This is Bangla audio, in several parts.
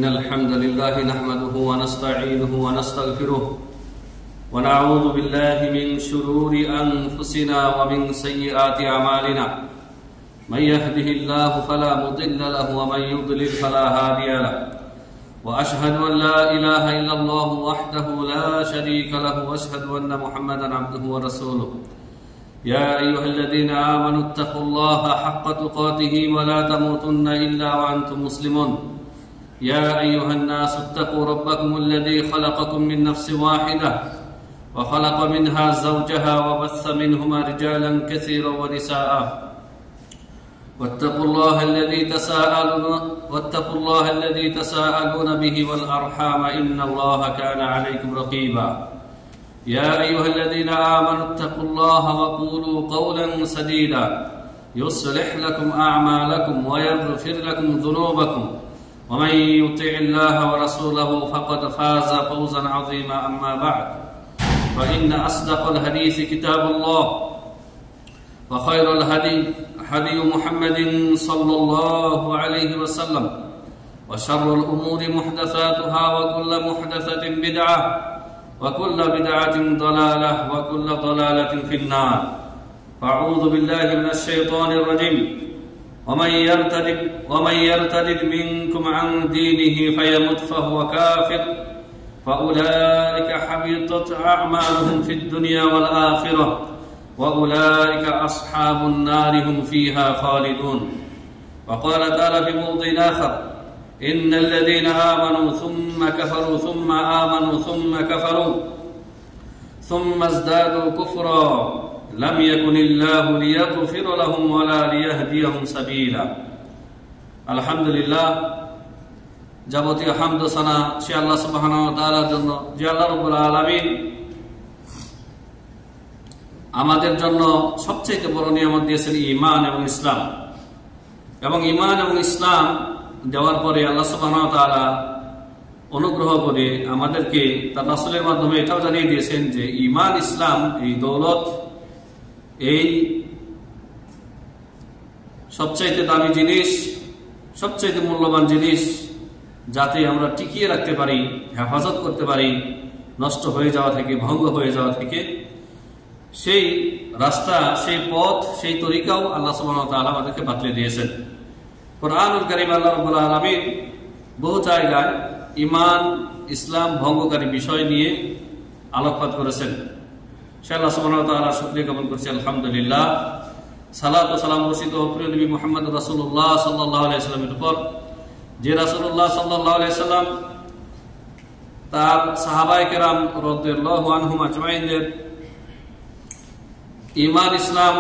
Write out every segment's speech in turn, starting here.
إن الحمد لله نحمده ونستعينه ونستغفره ونعوذ بالله من شرور أنفسنا ومن سيئات أعمالنا من يهده الله فلا مضل له ومن يضلل فلا هادي له وأشهد أن لا إله إلا الله وحده لا شريك له وأشهد أن محمدا عبده ورسوله يا أيها الذين آمنوا اتقوا الله حق تقاته ولا تموتن إلا وأنتم مسلمون يا أيها الناس اتقوا ربكم الذي خلقكم من نفس واحدة وخلق منها زوجها وبث منهما رجالا كثيرا ونساء واتقوا الله الذي تساءلون به والأرحام إن الله كان عليكم رقيبا يا أيها الذين آمنوا اتقوا الله وقولوا قولا سديدا يصلح لكم أعمالكم ويغفر لكم ذنوبكم ومن يطع الله ورسوله فقد فاز فوزا عظيما أما بعد فإن أصدق الحديث كتاب الله وخير الهدي هدي محمد صلى الله عليه وسلم وشر الأمور محدثاتها وكل محدثة بدعة وكل بدعة ضلالة وكل ضلالة في النار فأعوذ بالله من الشيطان الرجيم ومن يرتد منكم عن دينه فيمت فهو كافر فأولئك حبطت أعمالهم في الدنيا والآخرة وأولئك أصحاب النار هم فيها خالدون وقال تعالى في موضع آخر إن الذين آمنوا ثم كفروا ثم آمنوا ثم كفروا ثم ازدادوا كفرا لم يكن الله ليغفر لهم ولا ليهديهم سبيلا الحمد لله যাবতীয় হামদ ও সানা সে আল্লাহ সুবহানাহু ওয়া তাআলার জন্য যে আল্লাহ রাব্বুল আলামিন আমাদের জন্য সবচেয়ে বড় নিয়ামত দিয়েছেন ঈমান এবং ইসলাম এবং ঈমান এবং ইসলাম দেওয়ার পরে আল্লাহ সুবহানাহু ওয়া তাআলা অনুগ্রহ করে আমাদেরকে তার রাসূলের মাধ্যমে এটাও জানিয়ে দিয়েছেন যে ঈমান ইসলাম এই দৌলত এই সবচেয়ে দামি জিনিস সবচেয়ে মূল্যবান জিনিস যাতে আমরা টিকিয়ে রাখতে পারি হেফাজত করতে পারি নষ্ট হয়ে যাওয়া থেকে ভঙ্গ হয়ে যাওয়া থেকে সেই রাস্তা সেই পথ সেই তরিকাও আল্লাহ সুবহানাহু ওয়া তাআলা আমাদেরকে বাতলে দিয়েছেন কুরআনুল কারীম আল্লাহ রাব্বুল আলামিন বহু জায়গায় ঈমান ইসলাম ভঙ্গকারী বিষয় নিয়ে আলোকপাত করেছেন সে আল্লাহ সুবহানাহু ওয়া তাআলার শুকরিয়া জ্ঞাপন করছি আলহামদুলিল্লাহ সালাত ও সালাম বর্ষিত প্রিয় নবী মুহাম্মদ রাসূলুল্লাহ সাল্লাল্লাহু আলাইহি ওয়াসাল্লামের উপর যে রাসূলুল্লাহ সাল্লাল্লাহু আলাইহি ওয়াসাল্লাম তার সাহাবায়ে কেরাম রাদিয়াল্লাহু আনহুম আজমাইনদের ঈমান ইসলাম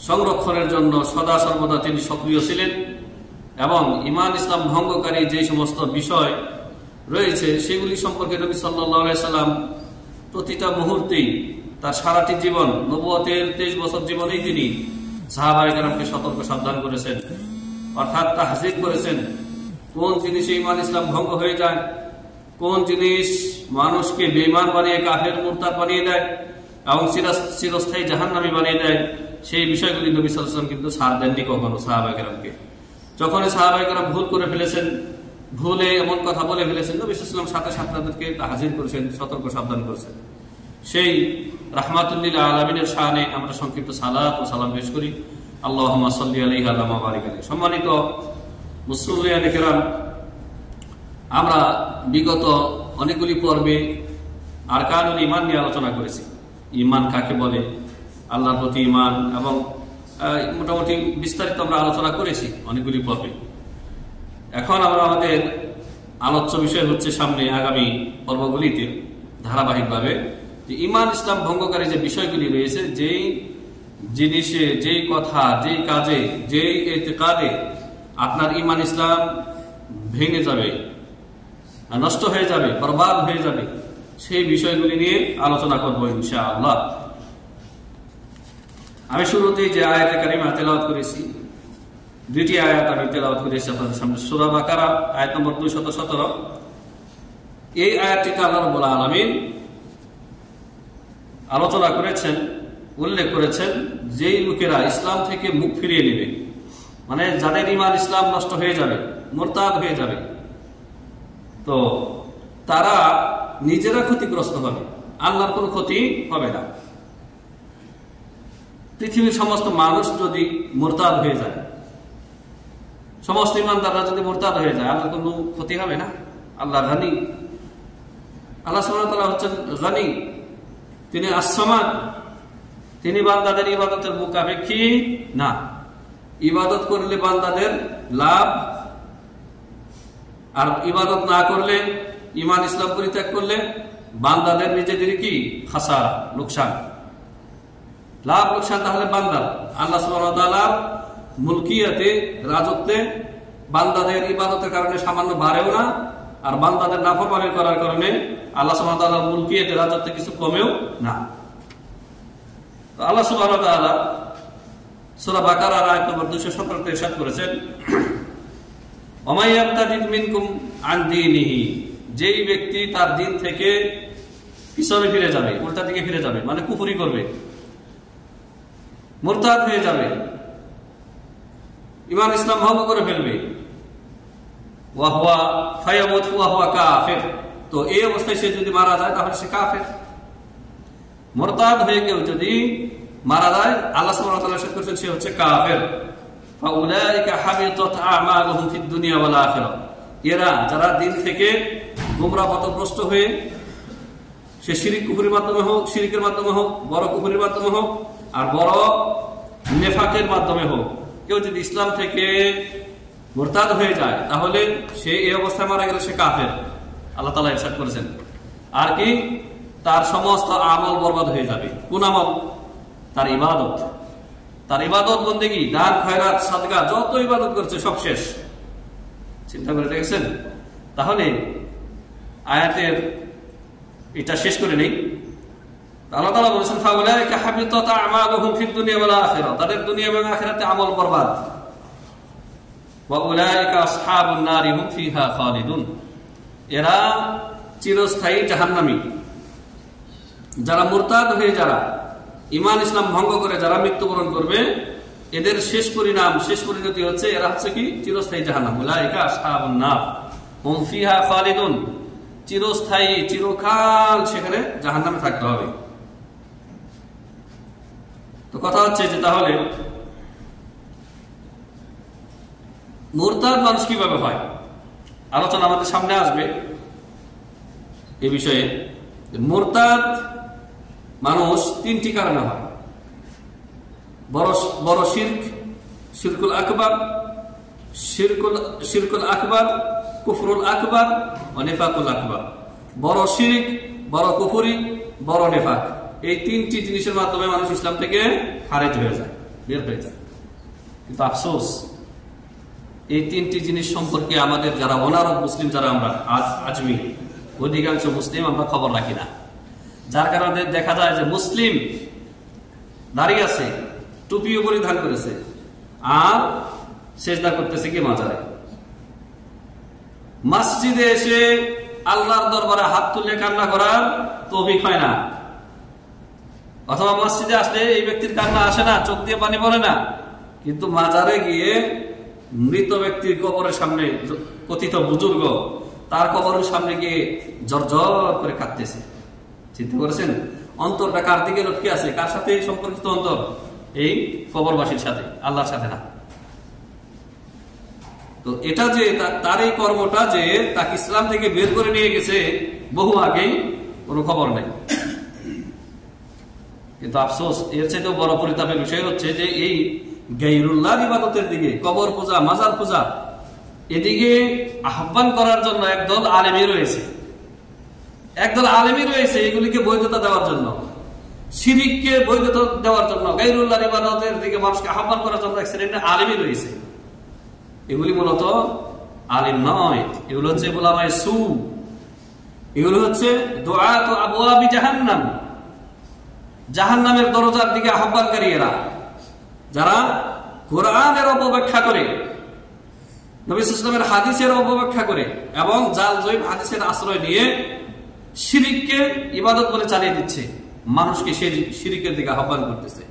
সংরক্ষণের জন্য সদা সর্বদা তিনি সক্রিয় ছিলেন এবং ঈমান ইসলাম ভঙ্গকারী যে সমস্ত বিষয় রয়েছে সেগুলি সম্পর্কে নবী সাল্লাল্লাহু আলাইহি ওয়াসাল্লাম প্রতিটা মুহূর্তেই তার সারাটি জীবন নবুয়তের 23 বছর জীবনেই তিনি সাহাবায়ে কেরামকে সতর্ক সাবধান করেছেন অর্থাৎ তাহযীর করেছেন কোন জিনিসে ঈমান ইসলাম ভঙ্গ হয়ে যায় কোন জিনিস মানুষকে বেঈমান বানিয়ে কাফের মুরতাদ বানিয়ে দেয় এবং চিরস্থায়ী জাহান্নামী বানিয়ে দেয় সেই বিষয়গুলি নবী সাল্লাল্লাহু আলাইহি ওয়াসাল্লাম কিন্তু ছাড় দেননি কখনো সাহাবায়ে কেরামকে যখন সাহাবায়ে কেরাম ভুল করে ফেলেছেন ভুলে এমন কথা বলে ফেলেছেন নবী সাল্লাল্লাহু আলাইহি ওয়াসাল্লাম সাথে সাথে তাদেরকে তাহযীর করেছেন সতর্ক সাবধান করেছেন সেই রাহমাতুল লিল আলামিনের শানে আমরা সংক্ষিপ্ত সালাত ও সালাম পেশ করি আল্লাহুম্মা সাল্লি আলাইহি ওয়া বারিক আলাইহি সম্মানিত মুসলিয়ানে কেরাম আমরা বিগত অনেকগুলি পর্বে আরকানুল ঈমান নিয়ে আলোচনা করেছি ঈমান কাকে বলে আল্লাহর প্রতি ঈমান এবং মোটামুটি বিস্তারিত আমরা আলোচনা করেছি অনেকগুলি পর্বে এখন আমরা আমাদের আলোচ্য বিষয় হচ্ছে সামনে আগামী পর্বগুলিতে ধারাবাহিকভাবে যে ঈমান ইসলাম ভঙ্গকারী যে বিষয়গুলি রয়েছে যেই জিনিসে যেই কথা যেই কাজে যেই ইতিকাদে আপনার ঈমান ইসলাম ভেঙে যাবে নষ্ট হয়ে যাবে বরবাদ হয়ে যাবে সেই বিষয়গুলি নিয়ে আলোচনা করব ইনশাআল্লাহ আমি শুরুতেই যে আয়াতে কারিমা তেলাওয়াত করেছি দুটি আয়াত আমি তেলাওয়াত করেছি আপনাদের সামনে সূরা বাকারা আয়াত নম্বর 217 এই আয়াতটিতে আল্লাহ রাব্বুল আলামিন আলোচনা করেছেন উল্লেখ করেছেন যেই লোকেরা ইসলাম থেকে মুখ ফিরিয়ে নেবে মানে যাদের ঈমান ইসলাম নষ্ট হয়ে যাবে মুরতাদ হয়ে যাবে তো তারা নিজেরা ক্ষতিগ্রস্ত হবে, আল্লাহর কোনো ক্ষতি হবে না। পৃথিবীর সমস্ত মানুষ যদি মুরতাদ হয়ে যায়, সমস্ত ইমানদাররা যদি মুরতাদ হয়ে যায়, আল্লাহর কোনো ক্ষতি হবে না। আল্লাহ গনি, আল্লাহ সুবহানাহু ওয়া তাআলা হচ্ছেন গনি, তিনি আস-সামাদ, তিনি বান্দাদের ইবাদতের মুখাপেক্ষী না। ইবাদত করলে বান্দাদের লাভ, আর ইবাদত না করলে, ঈমান ইসলাম পরিত্যাগ করলে বান্দাদের নিজেদের কি খাসারা, লোকসান। লাভ লোকসান তাহলে বান্দার। আল্লাহ সুবহানাহু ওয়া তাআলার মুলকিয়াতে, রাজত্বে বান্দাদের ইবাদতের কারণে সামান্য বাড়েও না, আর বান্দাদের নাফরমানি করার কারণে আল্লাহ সুবহানাহু ওয়া তাআলার মুলকিয়াতে, রাজত্বে কিছু কমেও না। তো আল্লাহ সুবহানাহু ওয়া তাআলা সূরা বাকারার আয়াত নম্বর 217 তে ইরশাদ করেছেন, ওয়া ইয়ারতাদিদ মিনকুম আন দীনিহি, যেই ব্যক্তি তার দিন থেকে পিছনে ফিরে যাবে, উল্টা দিকে ফিরে যাবে, মানে কুফরি করবে, মুরতাদ হয়ে যাবে, ঈমান ইসলাম ভঙ্গ করে ফেলবে, ওয়া হুয়া ফায়ামুত ওয়া হুয়া কাফির, তো এই অবস্থায় সে যদি মারা যায় তাহলে সে কাফের। মুরতাদ হয়ে কেউ যদি মারা যায়, আল্লাহ সুবহানাহু ওয়া তাআলা ইরশাদ করেছেন সে হচ্ছে কাফের। ফাউলাইকা হাবিতাত আমালুহুম ফিদ দুনিয়া ওয়াল আখিরাহ, এরা যারা দিন থেকে গোমরা পথভ্রষ্ট হয়ে, সে শিরিক কুফরির মাধ্যমে হোক, শিরিকের মাধ্যমে হোক, বড় কুফরির মাধ্যমে হোক, আর বড় নেফাকের মাধ্যমে হোক, কেউ যদি ইসলাম থেকে মুরতাদ হয়ে যায় তাহলে সে এই অবস্থায় মারা গেলে সে কাফের, আল্লাহ তাআলা ইরশাদ করেছেন। আর কি, তার সমস্ত আমল বরবাদ হয়ে যাবে। কোন আমল? তার ইবাদত, তার ইবাদত বন্দেগী, দান খয়রাত সাদকা, যত ইবাদত করছে সব শেষ। চিন্তা করে দেখেছেন? তাহলে আয়াতের এটা শেষ করে নেই। আল্লাহ তাআলা বলেছেন, ফাউলাইকা হাবিতাত আমালুহুম ফিদ দুনিয়া ওয়াল আখিরাহ, তাদের দুনিয়া এবং আখিরাতে আমল বরবাদ। ওয়া উলাইকা আসহাবুন নারি হুম ফিহা খালিদুন, এরা চিরস্থায়ী জাহান্নামী। যারা মুরতাদ হয়ে, যারা ঈমান ইসলাম ভঙ্গ করে যারা মৃত্যুবরণ করবে, এদের শেষ পরিণাম, শেষ পরিণতি হচ্ছে এরা হচ্ছে কি চিরস্থায়ী জাহান্নাম। উলাইকা আসহাবুন নার হুম ফিহা খালিদুন, চিরস্থায়ী, চিরকাল সেখানে জাহান্নামে থাকতে হবে। তো কথা হচ্ছে যে তাহলে মুরতাদ মানুষ কিভাবে হয়, আলোচনা আমাদের সামনে আসবে এ বিষয়ে। মুরতাদ মানুষ তিনটি কারণে হয়: বড় শিরক, শিরকুল আকবার, শিরকুল আকবার, কুফরুল আকবার ও নিফাকুল আকবার। বড় শিরক, বড় কুফরি, বড় নেফাক, এই তিনটি জিনিসের মাধ্যমে মানুষ ইসলাম থেকে খারিজ হয়ে যায়, বের হয়ে যায়। কিন্তু আফসোস, এই তিনটি জিনিস সম্পর্কে আমাদের যারা অনারব মুসলিম, যারা আমরা আজমি, অধিকাংশ মুসলিম আমরা খবর রাখি না। যার কারণে দেখা যায় যে মুসলিম দাঁড়িয়ে আছে, টুপিও পরিধান করেছে, আর সেজদা করতেছে কি মাজারে। মসজিদে এসে আল্লাহর দরবারে হাত তুলে কান্না করার তৌফিক হয় না, অথবা মসজিদে আসলে এই ব্যক্তির কান্না আসে না, চোখ দিয়ে পানি পড়ে না, কিন্তু মাজারে গিয়ে মৃত ব্যক্তির কবরের সামনে, কথিত বুজুর্গ, তার কবরের সামনে গিয়ে জর্জর করে কাঁদতেছে। চিন্তা করেছেন অন্তরটা কার দিকে লটকে আছে, কার সাথে সম্পর্কিত অন্তর? এই কবরবাসীর সাথে, আল্লাহর সাথে না। তো এটা যে তার এই কর্মটা যে তাকে ইসলাম থেকে বের করে নিয়ে গেছে বহু আগেই, কোনো খবর নেই। কিন্তু আফসোস, এর চাইতেও বড় পরিতাপের বিষয় হচ্ছে যে এই গায়রুল্লাহর ইবাদতের দিকে, কবর পূজা, মাজার পূজা, এদিকে আহ্বান করার জন্য একদল আলেমী রয়েছে, একদল আলেমী রয়েছে এগুলিকে বৈধতা দেওয়ার জন্য, শিরিককে বৈধতা দেওয়ার জন্য, গায়রুল্লাহর ইবাদতের দিকে মানুষকে আহ্বান করার জন্য এক শ্রেণীর আলেমী রয়েছে। এগুলি মূলত আলেম নয়, এগুলো হচ্ছে উলামায়ে সু, এগুলো হচ্ছে দুআত আবওয়াবি জাহান্নাম, জাহান্নামের দরজার দিকে আহ্বানকারী এরা, যারা কোরআনের অপব্যাখ্যা করে, নবী সাল্লাল্লাহু আলাইহি ওয়াসাল্লামের হাদিসের অপব্যাখ্যা করে এবং জাল জয়ীব হাদিসের আশ্রয় নিয়ে শিরিককে ইবাদত বলে চালিয়ে দিচ্ছে, মানুষকে সেই শিরিকের দিকে আহ্বান করতেছে।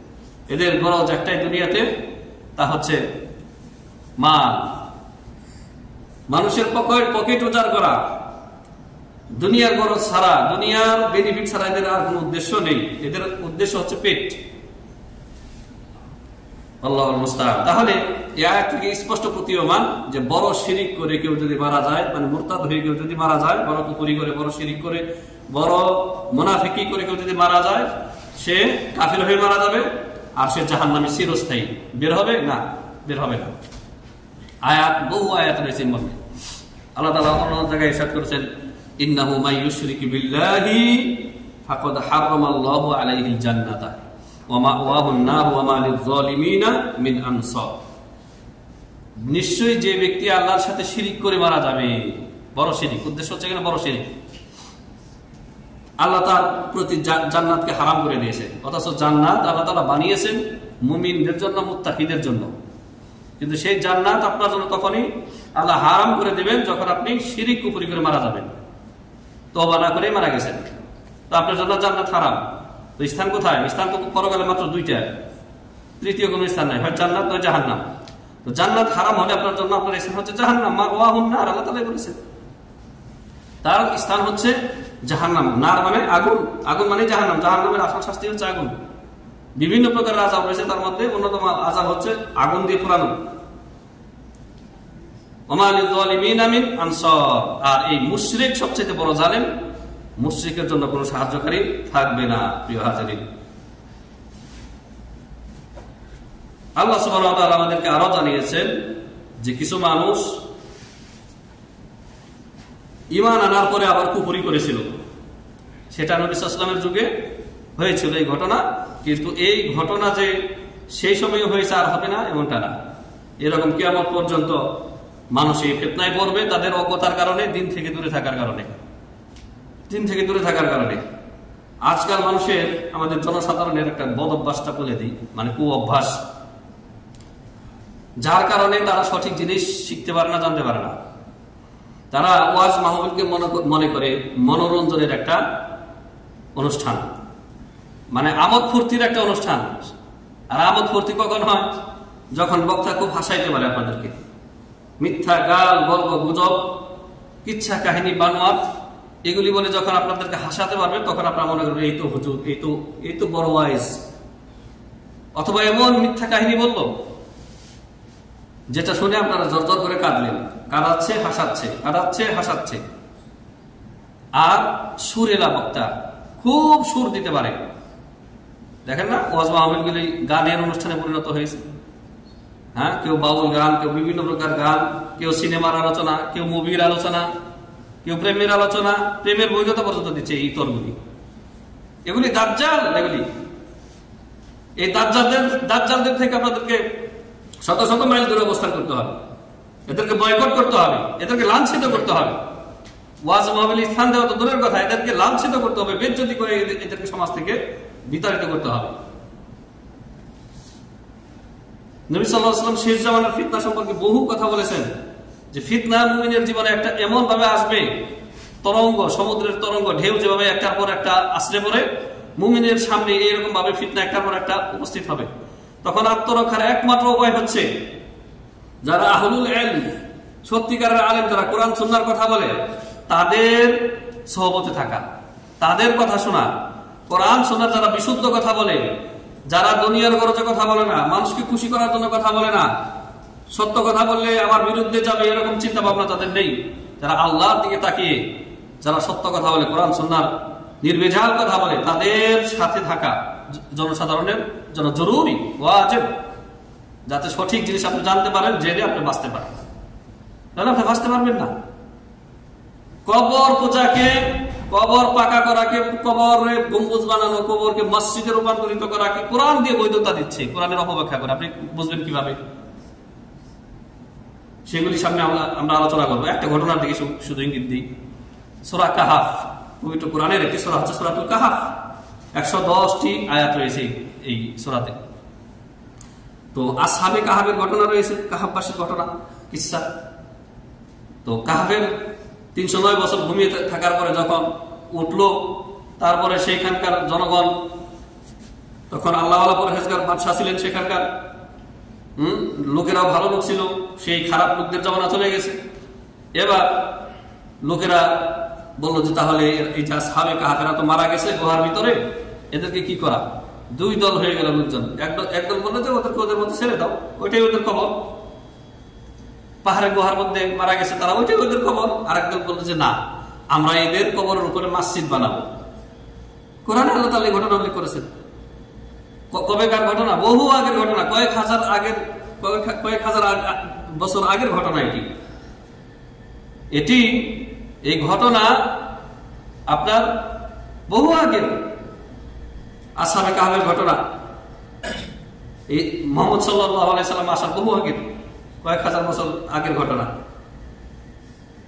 এদের গরজ একটাই দুনিয়াতে, তা হচ্ছে মাল, মানুষের পকেট উজাড় করা, দুনিয়ার গরজ ছাড়া, দুনিয়ার বেনিফিট ছাড়া এদের আর কোন উদ্দেশ্য নেই। এদের উদ্দেশ্য হচ্ছে পেট। আল্লাহুল মুস্তাআন। তাহলে এই আয়াত থেকে স্পষ্ট প্রতীয়মান যে বড় শিরিক করে কেউ যদি মারা যায়, মানে মুরতাদ হয়ে কেউ যদি মারা যায়, বড় কুফরি করে, বড় শিরিক করে, বড় মুনাফিকি করে কেউ যদি মারা যায়, সে কাফির হয়ে মারা যাবে, আর সে জাহান্নামে চিরস্থায়ী। বের হবে না? বের হবে না। আয়াত, বহু আয়াত রয়েছে মধ্যে। আল্লাহ তাআলা অন্য জায়গায় ইরশাদ করেছেন, ইন্নাহু মান ইউশরিক বিল্লাহি ফাকাদ হারামাল্লাহু আলাইহিল জান্নাতা ওয়া মাওয়াহুন নার ওয়া মা লিয-যালিমিনা মিন আনসার। নিশ্চয়ই যে ব্যক্তি আল্লাহর সাথে শিরিক করে মারা যাবে, বড় শিরিক, উদ্দেশ্য হচ্ছে এখানে বড় শিরিক, আল্লাহ তার প্রতি জান্নাতকে হারাম করে দিয়েছে। অথচ জান্নাত আল্লাহ তাআলা বানিয়েছেন মুমিনদের জন্য, মুত্তাকিদের জন্য। কিন্তু সেই জান্নাত আপনার জন্য তখনই আল্লাহ হারাম করে দিবেন যখন আপনি শিরিক কুফরি করে মারা যাবেন, তওবা না করে মারা গেছেন, তো আপনার জন্য জান্নাত হারাম। তো স্থান কোথায়? স্থান তো পরকালে মাত্র দুইটা, তৃতীয় কোনো স্থান নাই, হয় জান্নাত নয় জাহান্নাম। তো জান্নাত হারাম হলে আপনার জন্য আপনার স্থান হচ্ছে জাহান্নাম। মাওয়াহুন নার, আল্লাহ তাআলা বলেছেন তার স্থান হচ্ছে জাহান্নাম। নার মানে আগুন, আগুন মানে জাহান্নাম। জাহান্নামের আসল শাস্তি হচ্ছে আগুন। বিভিন্ন প্রকারের আযাব রয়েছে, তার মধ্যে অন্যতম আযাব হচ্ছে আগুন দিয়ে পোড়ানো। ওয়া মা লিয-যালিমিনা মিন আনসার। আর এই মুশরিক সবচেয়ে বড় জালেম, মুশরিকের জন্য কোনো সাহায্যকারী থাকবে না। প্রিয় হাজিরিন, আল্লাহ সুবহানাহু ওয়া তাআলা আমাদেরকে আরো জানিয়েছেন যে কিছু মানুষ ঈমান আনার পরে আবার কুফরি করেছিল। সেটা নবী সাল্লাল্লাহু আলাইহি ওয়াসাল্লামের যুগে হয়েছিল এই ঘটনা। কিন্তু এই ঘটনা যে সেই সময় হয়েছে আর হবে না এমনটা না। এরকম কিয়ামত পর্যন্ত মানুষ এই ফিতনায় পড়বে, তাদের অজ্ঞতার কারণে, দিন থেকে দূরে থাকার কারণে, দিন থেকে দূরে থাকার কারণে। আজকাল মানুষের, আমাদের জনসাধারণের একটা বদ অভ্যাসটা বলে দিই, মানে কু অভ্যাস, যার কারণে তারা সঠিক জিনিস শিখতে পারে না, জানতে পারে না। তারা ওয়াজ মাহফিলকে মনে করে মনোরঞ্জনের একটা অনুষ্ঠান, মানে আমোদ ফুর্তির একটা অনুষ্ঠান। আর আমোদ ফুর্তি কখন হয়? যখন বক্তা খুব হাসাইতে পারে আপনাদেরকে, মিথ্যা গাল, গল্প গুজব, কিচ্ছা কাহিনী, বানোয়াট, এগুলি বলে যখন আপনাদেরকে হাসাতে পারবে, তখন আপনারা মনে করবেন এই তো হুজুর, এই তো বড় ওয়াইজ। অথবা এমন মিথ্যা কাহিনী বললো যেটা শুনে আপনারা জর্জর করে কাঁদলেন। কাঁদাচ্ছে, হাসাচ্ছে, কাঁদাচ্ছে, হাসাচ্ছে। আর সুরেলা বক্তা, খুব সুর দিতে পারে। দেখেন না, ওয়াজ মাহফিলগুলি গানের অনুষ্ঠানে পরিণত হয়েছে। হ্যাঁ, কেউ বাউল গান, কেউ বিভিন্ন প্রকার গান, কেউ সিনেমার আলোচনা, কেউ মুভির আলোচনা, কেউ প্রেমের আলোচনা, প্রেমের বৈধতা পর্যন্ত দিচ্ছে এই তরগুলি। এগুলি দাজ্জাল। এগুলি, এই দাজ্জালদের থেকে আপনাদেরকে শত শত মাইল দূরে অবস্থান করতে হবে। এদেরকে বয়কট করতে হবে, এদেরকে লাঞ্ছিত করতে হবে। ওয়াজ মাহফিল স্থান দেওয়া তো দূরের কথা, এদেরকে লাঞ্ছিত করতে হবে, বেজ্জতি করে এদেরকে সমাজ থেকে বিতাড়িত করতে হবে। নবী সাল্লাল্লাহু আলাইহি ওয়াসাল্লাম শেষ জামানার ফিতনা সম্পর্কে বহু কথা বলেছেন, যে ফিতনা মুমিনের জীবনে একটা এমন ভাবে আসবে, তরঙ্গ, সমুদ্রের তরঙ্গ, ঢেউ যেভাবে একটার পর একটা আশ্রে পড়ে, মুমিনের সামনে এইরকম ভাবে ফিতনা একটার পর একটা উপস্থিত হবে। তখন আত্মরক্ষার একমাত্র উপায় হচ্ছে যারা আহলুল ইলম, সত্যিকারের আলেম, যারা কোরআন সুন্নাহর কথা বলে, তাদের সহবতে থাকা, তাদের কথা শোনা। কোরআন সুন্নাহর যারা বিশুদ্ধ কথা বলে, যারা দুনিয়ার গরজে কথা বলে না, মানুষকে খুশি করার জন্য কথা বলে না, সত্য কথা বললে আমার বিরুদ্ধে যাবে এরকম চিন্তা ভাবনা তাদের নেই, যারা আল্লাহর দিকে তাকিয়ে যারা সত্য কথা বলে, কোরআন সুন্নাহর নির্ভেজাল কথা বলে, তাদের সাথে থাকা জনসাধারণের জন্য জরুরি, ওয়াজিব, যাতে সঠিক জিনিস আপনি জানতে পারেন, জেনে আপনি বাঁচতে পারেন। তাহলে আপনি বাঁচতে পারবেন না। কবর পূজাকে, কবর পাকা করাকে, কবরে গম্বুজ বানানো, কবরকে মসজিদে রূপান্তরিত করাকে কোরআন দিয়ে বৈধতা দিচ্ছে, কোরআনের অপব্যাখ্যা করে। আপনি বুঝবেন কিভাবে? সেগুলি সামনে আমরা আলোচনা করবো। একটা ঘটনার দিকে শুধু ইঙ্গিত দিই। সূরা কাহাফ, পবিত্র কোরআনের একটি সূরা হচ্ছে সূরাতুল কাহাফ। 110টি আয়াত রয়েছে এই সূরাতে। তো আসহাবে কাহাফের ঘটনা রয়েছে, কাহাফবাসীর ঘটনা, কিসসা। তো কাহাফের 309 বছর ঘুমিয়ে থাকার পরে যখন উঠলো, তারপরে সেইখানকার জনগণ, তখন আল্লাহওয়ালা পরহেজগার বাদশা ছিলেন সেখানকার, লোকেরাও ভালো লোক ছিল, সেই খারাপ লোকদের জমানা চলে গেছে। এবার লোকেরা বললো যে তাহলে এই যে আসহাবে কাহাফেরা তো মারা গেছে গুহার ভিতরে, এদেরকে কি করা? দুই দল হয়ে গেল লোকজন। একদল বললো যে ওদেরকে ওদের মধ্যে ছেড়ে দাও, ওইটাই ওদের খবর। পাহাড়ের গুহার মধ্যে মারা গেছে তারা, ওইটাই ওদের খবর। আরেকদল বললো যে না, আমরা এদের কবরের উপরে মসজিদ বানাবো। কোরআনে আল্লাহ তাআলা এই ঘটনা উল্লেখ করেছেন। কবেকার ঘটনা? বহু আগের ঘটনা, কয়েক হাজার বছর আগের ঘটনা এটি। এই ঘটনা আপনার বহু আগের আসহাবে কাহফের ঘটনা। এই মুহাম্মদ সাল্লাল্লাহু আলাইহি সাল্লাম আসার বহু আগের, কয়েক হাজার বছর আগের ঘটনা।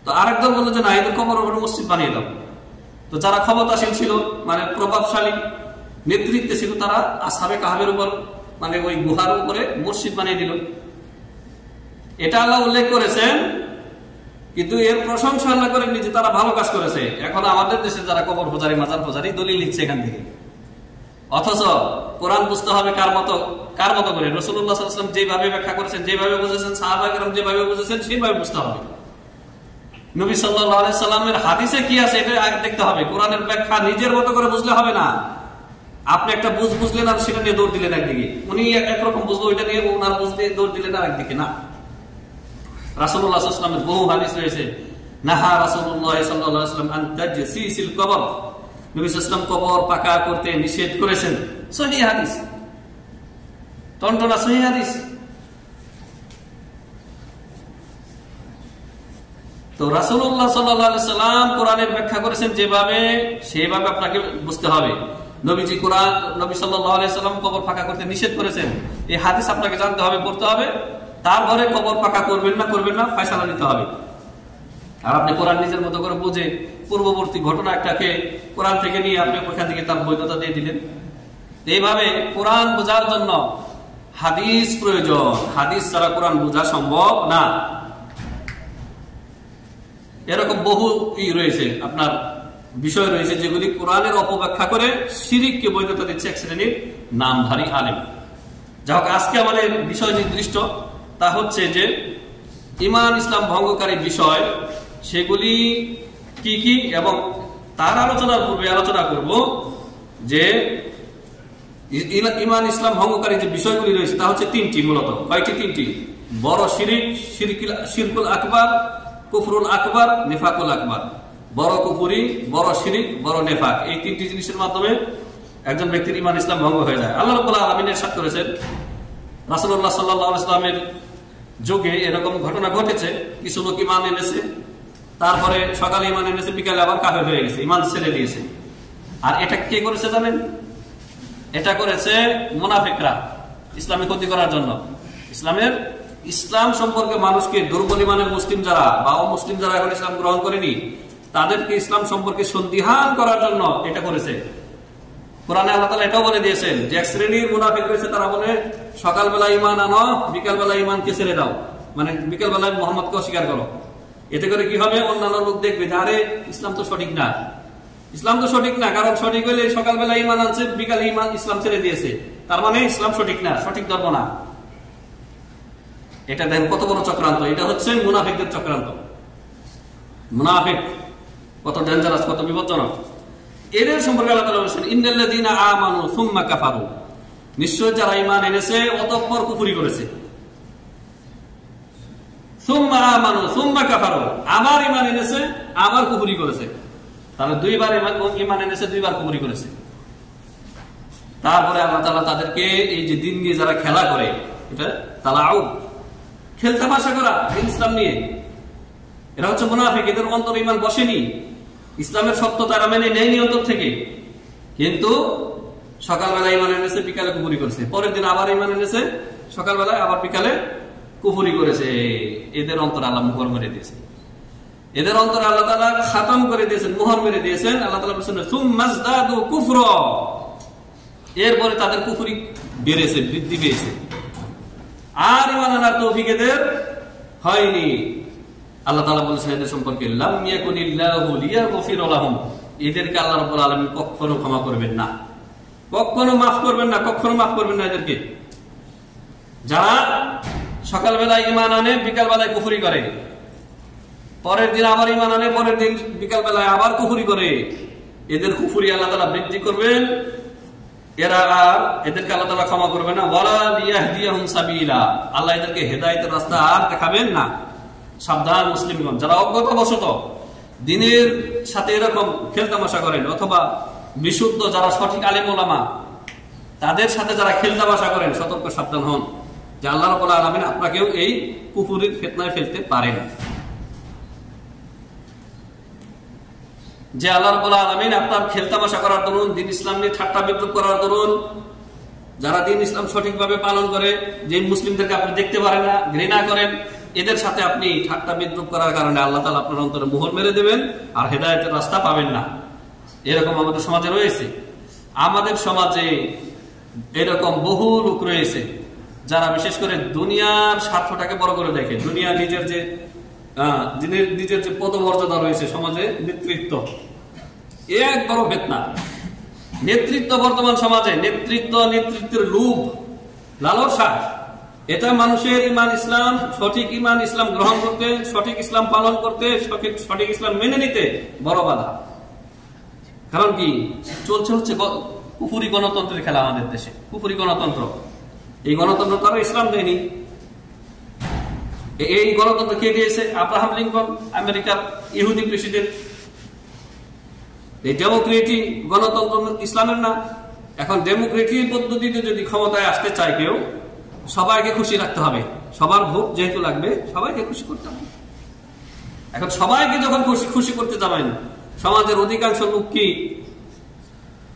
তো আরেকদল বললো যে না, এদের কবরের উপরে মসজিদ বানিয়ে দাও। তো যারা ক্ষমতাশীল ছিল, মানে প্রভাবশালী নেতৃত্বে ছিল, তারা আসহাবে কাহফের উপর, মানে ওই গুহার উপরে মসজিদ বানিয়ে দিল। এটা আল্লাহ উল্লেখ করেছেন, কিন্তু এর প্রশংসা আল্লাহ করেননি যে তারা ভালো কাজ করেছে। এখন আমাদের দেশে যারা কবর পূজারী, মাজার পূজারী দলিল লিখছে এখান থেকে, অথচ কোরআন বুঝতে হবে কার মতো করে। রাসূলুল্লাহ সাল্লাল্লাহু আলাইহি ওয়াসাল্লাম যেভাবে ব্যাখ্যা করেছেন, যেভাবে বুঝেছেন, সাহাবায়ে কেরাম যেভাবে বুঝেছেন, সেইভাবে বুঝতে হবে। নবী সাল্লাল্লাহু আলাইহি সাল্লামের হাদিসে কি আছে এটা আগে দেখতে হবে। কোরআনের ব্যাখ্যা নিজের মতো করে বুঝলে হবে না। আপনি একটা বুঝলেন আর সেটা নিয়ে দৌড় দিলেন একদিকে, উনি একরকম বুঝলো, ওইটা নিয়ে ওনার বুঝতে দৌড় দিলেন আর একদিকে। না, রাসূলুল্লাহ সাল্লাল্লাহু আলাইহি ওয়াসাল্লামের বহু হাদিস রয়েছে। নাহা রাসূলুল্লাহ সাল্লাল্লাহু আলাইহি ওয়াসাল্লাম আন তাজসিসিল কবর, নবী সাল্লাল্লাহু আলাইহি ওয়াসাল্লাম কবর পাকা করতে নিষেধ করেছেন। সহিহ হাদিস, টনটনা সহিহ হাদিস। তো রাসূলুল্লাহ সাল্লাল্লাহু আলাইহি ওয়াসাল্লাম কোরআনের ব্যাখ্যা করেছেন যেভাবে, সেভাবে আপনাকে বুঝতে হবে। নবী সাল্লাল্লাহু আলাইহি ওয়াসাল্লাম কবর পাকা করতে নিষেধ করেছেন, এই হাদিস আপনাকে জানতে হবে, পড়তে হবে। তারপরে কবর পাকা করবেন না ফয়সালা নিতে হবে। আর আপনি কোরআন নিজের মতো করে বুঝে পূর্ববর্তী ঘটনা একটাকে কোরআন থেকে নিয়ে আপনি ওখান থেকে তার বৈধতা দিয়ে দিলেন। এইভাবে কোরআন বোঝার জন্য হাদিস প্রয়োজন। হাদিস ছাড়া কোরআন বোঝা সম্ভব না। এরকম বহু রয়েছে, আপনার বিষয় রয়েছে যেগুলি কোরআনের অপব্যাখ্যা করে শিরককে বৈধতা দিচ্ছে এক শ্রেণীর নামধারী আলেম। যা হোক, আজকে আমাদের বিষয় নির্দিষ্ট, তা হচ্ছে যে ঈমান ইসলাম ভঙ্গকারী বিষয় সেগুলি কি কি, এবং তার আলোচনার পূর্বে আলোচনা করব যে ঈমান ইসলাম ভঙ্গকারী যে বিষয়গুলি রয়েছে তা হচ্ছে তিনটি। মূলত কয়টি? তিনটি। বড় শিরক, শিরকুল আকবার, কুফরুল আকবার, নিফাকুল আকবার। বড় কুফরি, বড় শিরক, বড় নেফাক, এই তিনটি জিনিসের মাধ্যমে একজন ব্যক্তির ঈমান ইসলাম ভঙ্গ হয়ে যায়। আল্লাহ রাব্বুল আলামিন ইরশাদ করেছেন, রাসূলুল্লাহ সাল্লাল্লাহু আলাইহি ওয়াসাল্লামের যুগে এরকম ঘটনা ঘটেছে। কিছু লোক ঈমান এনেছে, তারপরে সকালে ঈমান এনেছে, বিকালে আবার কাফের হয়ে গেছে, ঈমান ছেড়ে দিয়েছে। আর এটা কে করেছে জানেন? এটা করেছে মুনাফিকরা, ইসলামে ক্ষতি করার জন্য। ইসলাম সম্পর্কে মানুষকে, দুর্বল ঈমানের মুসলিম যারা বা অমুসলিম যারা এখন ইসলাম গ্রহণ করেনি, তাদেরকে ইসলাম সম্পর্কে সন্দিহান করার জন্য এটা করেছে। কোরআনে আল্লাহ তাআলা এটাও বলে দিয়েছেন যে এক শ্রেণীর মুনাফিক রয়েছে, তারা বলে সকালবেলা ঈমান আনো, বিকালবেলা ঈমানকে ছেড়ে দাও, মানে বিকালবেলায় মুহাম্মদকে অস্বীকার করো। এতে করে কি হবে? অন্যান্য লোক দেখবে যে আরে ইসলাম তো সঠিক না, কারণ সঠিক হলে সকালবেলা ঈমান আনছে, বিকালে ইসলাম ছেড়ে দিয়েছে, তার মানে ইসলাম সঠিক না, সঠিক ধর্ম না। এটা দেখেন কত বড় চক্রান্ত। এটা হচ্ছে মুনাফিকদের চক্রান্ত। মুনাফিক কত ডেঞ্জারাস, কত বিপজ্জনক। এদের সম্পর্কে আল্লাহ তাআলা বলেছেন, ইন্নাল্লাযীনা আমানু সুম্মা কাফারু, নিশ্চয় যারা ঈমান এনেছে অতঃপর কুফরি করেছে। সুম্মা আমানু সুম্মা কাফারু, আবার ঈমান এনেছে, আবার কুফরি করেছে। তাহলে দুইবার ঈমান এনেছে, দুইবার কুফরি করেছে। তারপরে আল্লাহ তাআলা তাদেরকে এই যে দিন নিয়ে যারা খেলা করে, এটা তালাউব, খেলতামাশা করা ইসলাম নিয়ে, এরা হচ্ছে মুনাফিক। এদের অন্তরে ঈমান বসেনি, ইসলামের সত্য তারা মেনে নেয়নি অন্তর থেকে, কিন্তু সকালবেলা ঈমান এনেছে, বিকালে কুফরি করেছে। পরের দিন আবার ঈমান এনেছে, সকালবেলায় আবার বিকালে কুফরি করেছে। এদের অন্তর আল্লাহ মোহর মেরে দিয়েছে, এদের অন্তর আল্লাহ তাআলা খাতম করে দিয়েছেন, মোহর মেরে দিয়েছেন। আল্লাহ তাআলা বলেছেন সুম্মাজদাদু কুফরা, এরপরে তাদের কুফরি বেড়েছে, বৃদ্ধি পেয়েছে, আর ঈমান আনার তৌফিক এদের হয়নি। আল্লাহ তাআলা বলেছেন এদের সম্পর্কে, লাম ইয়াকুনিল্লাহু লিয়াগফিরা লাহুম, এদেরকে আল্লাহ রাব্বুল আলামিন কখনো ক্ষমা করবেন না, কখনো মাফ করবেন না, কখনো মাফ করবেন না এদেরকে। যারা সকালবেলায় ঈমান আনে, বিকালবেলায় কুফরি করে, পরের দিন আবার ঈমান আনে, পরের দিন বিকাল বেলায় আবার কুফরি করে, এদের কুফরি আল্লাহ তাআলা বৃদ্ধি করবেন, এদেরকে আল্লাহ তাআলা ক্ষমা করবে না। ওয়ালা ইয়াহদিয়াহুম সাবিলা, আল্লাহ এদেরকে হেদায়েতের রাস্তা আর দেখাবেন না। সাবধান মুসলিমগণ, যারা অজ্ঞতাবশত দ্বীনের সাথে এরকম খেলতামাশা করেন, অথবা বিশুদ্ধ যারা সঠিক আলেম ওলামা তাদের সাথে যারা খেলতামাশা করেন, সতর্ক সাবধান হন যে আল্লাহ রাব্বুল আলামিন আপনাকেও এই কুফরির ফিতনায় ফেলতে পারেন। যে আল্লাহ রাব্বুল আলামিন আপনার খেলতামাশা করার দরুন, দ্বীন ইসলাম নিয়ে ঠাট্টা বিদ্রুপ করার দরুন, যারা দ্বীন ইসলাম সঠিকভাবে পালন করে, যে মুসলিমদেরকে আপনি দেখতে পারেন না, ঘৃণা করেন, এদের সাথে আপনি ঠাট্টা বিদ্রুপ করার কারণে আল্লাহ তাআলা আপনার অন্তরে মোহর মেরে দেবেন আর হেদায়েতের রাস্তা পাবেন না। এরকম আমাদের সমাজে রয়েছে। আমাদের সমাজে এরকম বহু লোক রয়েছে যারা বিশেষ করে দুনিয়ার স্বার্থটাকে বড় করে দেখে। দুনিয়া নিজের যে পদমর্যাদা রয়েছে সমাজে, নেতৃত্ব, এক বড় ফিতনা। নেতৃত্ব বর্তমান সমাজে নেতৃত্বের লোভ, লালসা, এটা মানুষের ঈমান ইসলাম, সঠিক ঈমান ইসলাম গ্রহণ করতে, সঠিক ইসলাম পালন করতে, সঠিক ইসলাম মেনে নিতে বড় বাধা। কারণ কি চলছে হচ্ছে কুফরি গণতন্ত্রের খেলা আমাদের দেশে। কুফরি গণতন্ত্র, এই গণতন্ত্র তারা ইসলাম দেয়নি। এই গণতন্ত্র কে দিয়েছে? আব্রাহাম লিঙ্কন, আমেরিকার ইহুদি প্রেসিডেন্ট। এই ডেমোক্রেটিক গণতন্ত্র ইসলামের না। এখন ডেমোক্রেটিক পদ্ধতিতে যদি ক্ষমতায় আসতে চায় কেউ, সবাইকে খুশি রাখতে হবে। সবার ভোট যেহেতু লাগবে, সবাইকে খুশি করতে হবে। এখন সবাইকে যখন খুশি করতে যাবেন, সমাজের অধিকাংশ লোক কি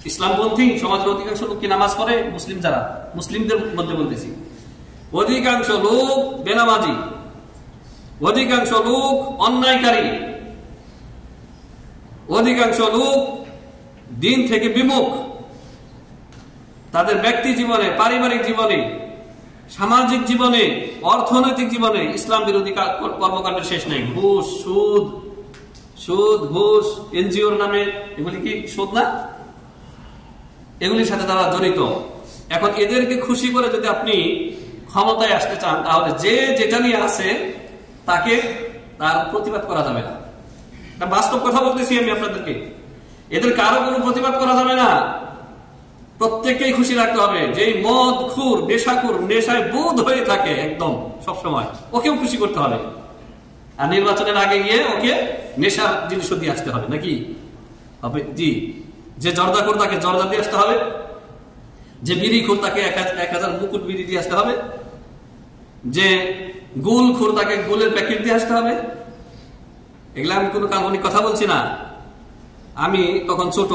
ইসলামপন্থী? সমাজের অধিকাংশ লোক কি নামাজ পড়ে? মুসলিম যারা, মুসলিমদের মধ্যে বলতেছি, অধিকাংশ লোক বেনামাজি, অধিকাংশ লোক অন্যায়কারী, অধিকাংশ লোক দিন থেকে বিমুখ। তাদের ব্যক্তি জীবনে, পারিবারিক জীবনে, সামাজিক জীবনে, অর্থনৈতিক জীবনে ইসলাম বিরোধী কর্মকাণ্ডের শেষ নেই। ঘুষ, সুদ, ঘুষ, এনজিওর নামে, এগুলি কি সুদ না? এগুলির সাথে তারা জড়িত। এখন এদেরকে খুশি করে যদি আপনি ক্ষমতায় আসতে চান, তাহলে যে যেটা নিয়ে আছে তাকে তার প্রতিবাদ করা যাবে না। বাস্তব কথা বলতেছি আমি আপনাদেরকে। এদের কারো কোনো প্রতিবাদ করা যাবে না। প্রত্যেককেই খুশি রাখতে হবে। যেই মদ খুর, নেশাখুর, নেশায় বুধ হয়ে থাকে একদম সবসময়, ওকেও খুশি করতে হবে। আর নির্বাচনের আগে গিয়ে ওকে নেশার জিনিসও দিয়ে আসতে হবে, নাকি হবে? জি। যে জর্দাখোর তাকে জর্দা দিয়ে আসতে হবে, যে বিড়িখোর তাকে 1000 মুকুট বিড়ি দিয়ে আসতে হবে, যে গুল খোর তাকে গুলের প্যাকেট দিয়ে আসতে হবে। এগুলা আমি কোনো কাল্পনিক কথা বলছি না। আমি তখন ছোট,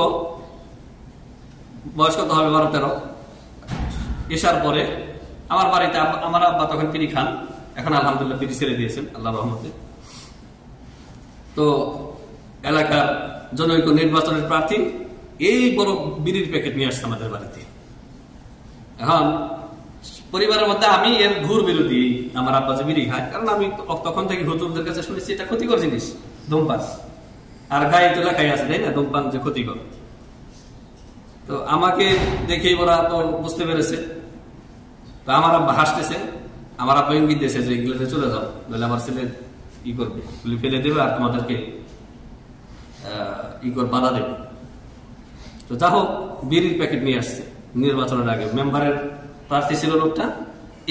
বয়স কত হবে 12-13, এসার পরে আমার বাড়িতে আমার আব্বা তখন বিড়ি খান, এখন আলহামদুলিল্লাহ বিড়ি ছেড়ে দিয়েছেন আল্লাহর রহমতে। তো এলাকার জনৈক নির্বাচনের প্রার্থী এই বড় বিড়ির প্যাকেট নিয়ে আসছে আমাদের বাড়িতে। এখন পরিবারের মধ্যে আমি এর ঘুর বিরোধী, আমার আব্বা যে বিড়ি খায়, কারণ আমি তখন থেকে হুজুরদের কাছে শুনেছি এটা ক্ষতিকর জিনিস, ধূমপান। আর গায়ে তো লেখাই আছে, তাই না, ধূমপান যে ক্ষতিকর। তো আমাকে দেখেই ওরা তো বুঝতে পেরেছে। তো আমার আব্বা হাসতেছে, আমার আব্বা ইঙ্গিত দিয়েছে যে এগুলোতে চলে যাও, বলে আমার ছেলে ই করবে, ফেলে দেবে আর তোমাদেরকে বাধা দেবে। তো যা হোক, বিড়ির প্যাকেট নিয়ে আসছে নির্বাচনের আগে। মেম্বারের প্রার্থী ছিল লোকটা।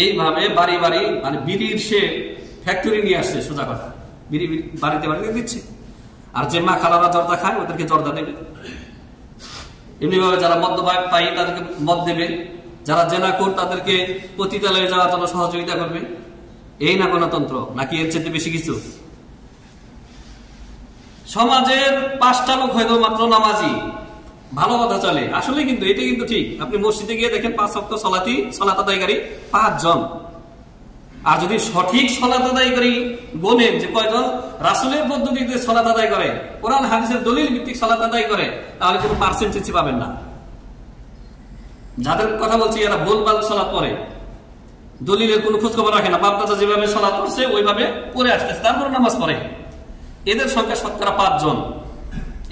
এইভাবে বাড়ি বাড়ি মানে বিড়ির সে ফ্যাক্টরি নিয়ে আসছে, সোজা কথা। বিড়ি বাড়িতে বাড়িতে দিচ্ছে। আর যে মা খালারা জর্দা খায় ওদেরকে জর্দা দেবে। এমনি ভাবে যারা মদ্যপান পাই তাদেরকে মদ দেবে, যারা জেনাখোর তাদেরকে পতিতালয়ে যাওয়ার জন্য সহযোগিতা করবে। এই না গণতন্ত্র, নাকি এর চেয়ে বেশি কিছু? সমাজের 5টা লোক হয়তো মাত্র নামাজি, ভালো কথা চলে আসলে, কিন্তু এটা কিন্তু ঠিক। আপনি মসজিদে গিয়ে দেখেন 5 ওয়াক্ত সালাত আদায়কারী 5 জন। আর যদি সঠিক সালাত আদায়কারী গোনেন যে কয়জন রাসূলের পদ্ধতিতে সালাত আদায় করে, কোরআন হাদিসের দলিল ভিত্তিক সালাত আদায় করে, তাহলে কোনো পার্সেন্টেজ পাবেন না। যাদের কথা বলছি এরা ভুলভাল সালাত পড়ে, দলিলের কোনো খোঁজ খবর রাখে না, বাপ দাদা যেভাবে সালাত পড়ছে ওইভাবে পড়ে আসতেছে, তারপর নামাজ পড়ে। এদের সংখ্যা শতকরা 5 জন।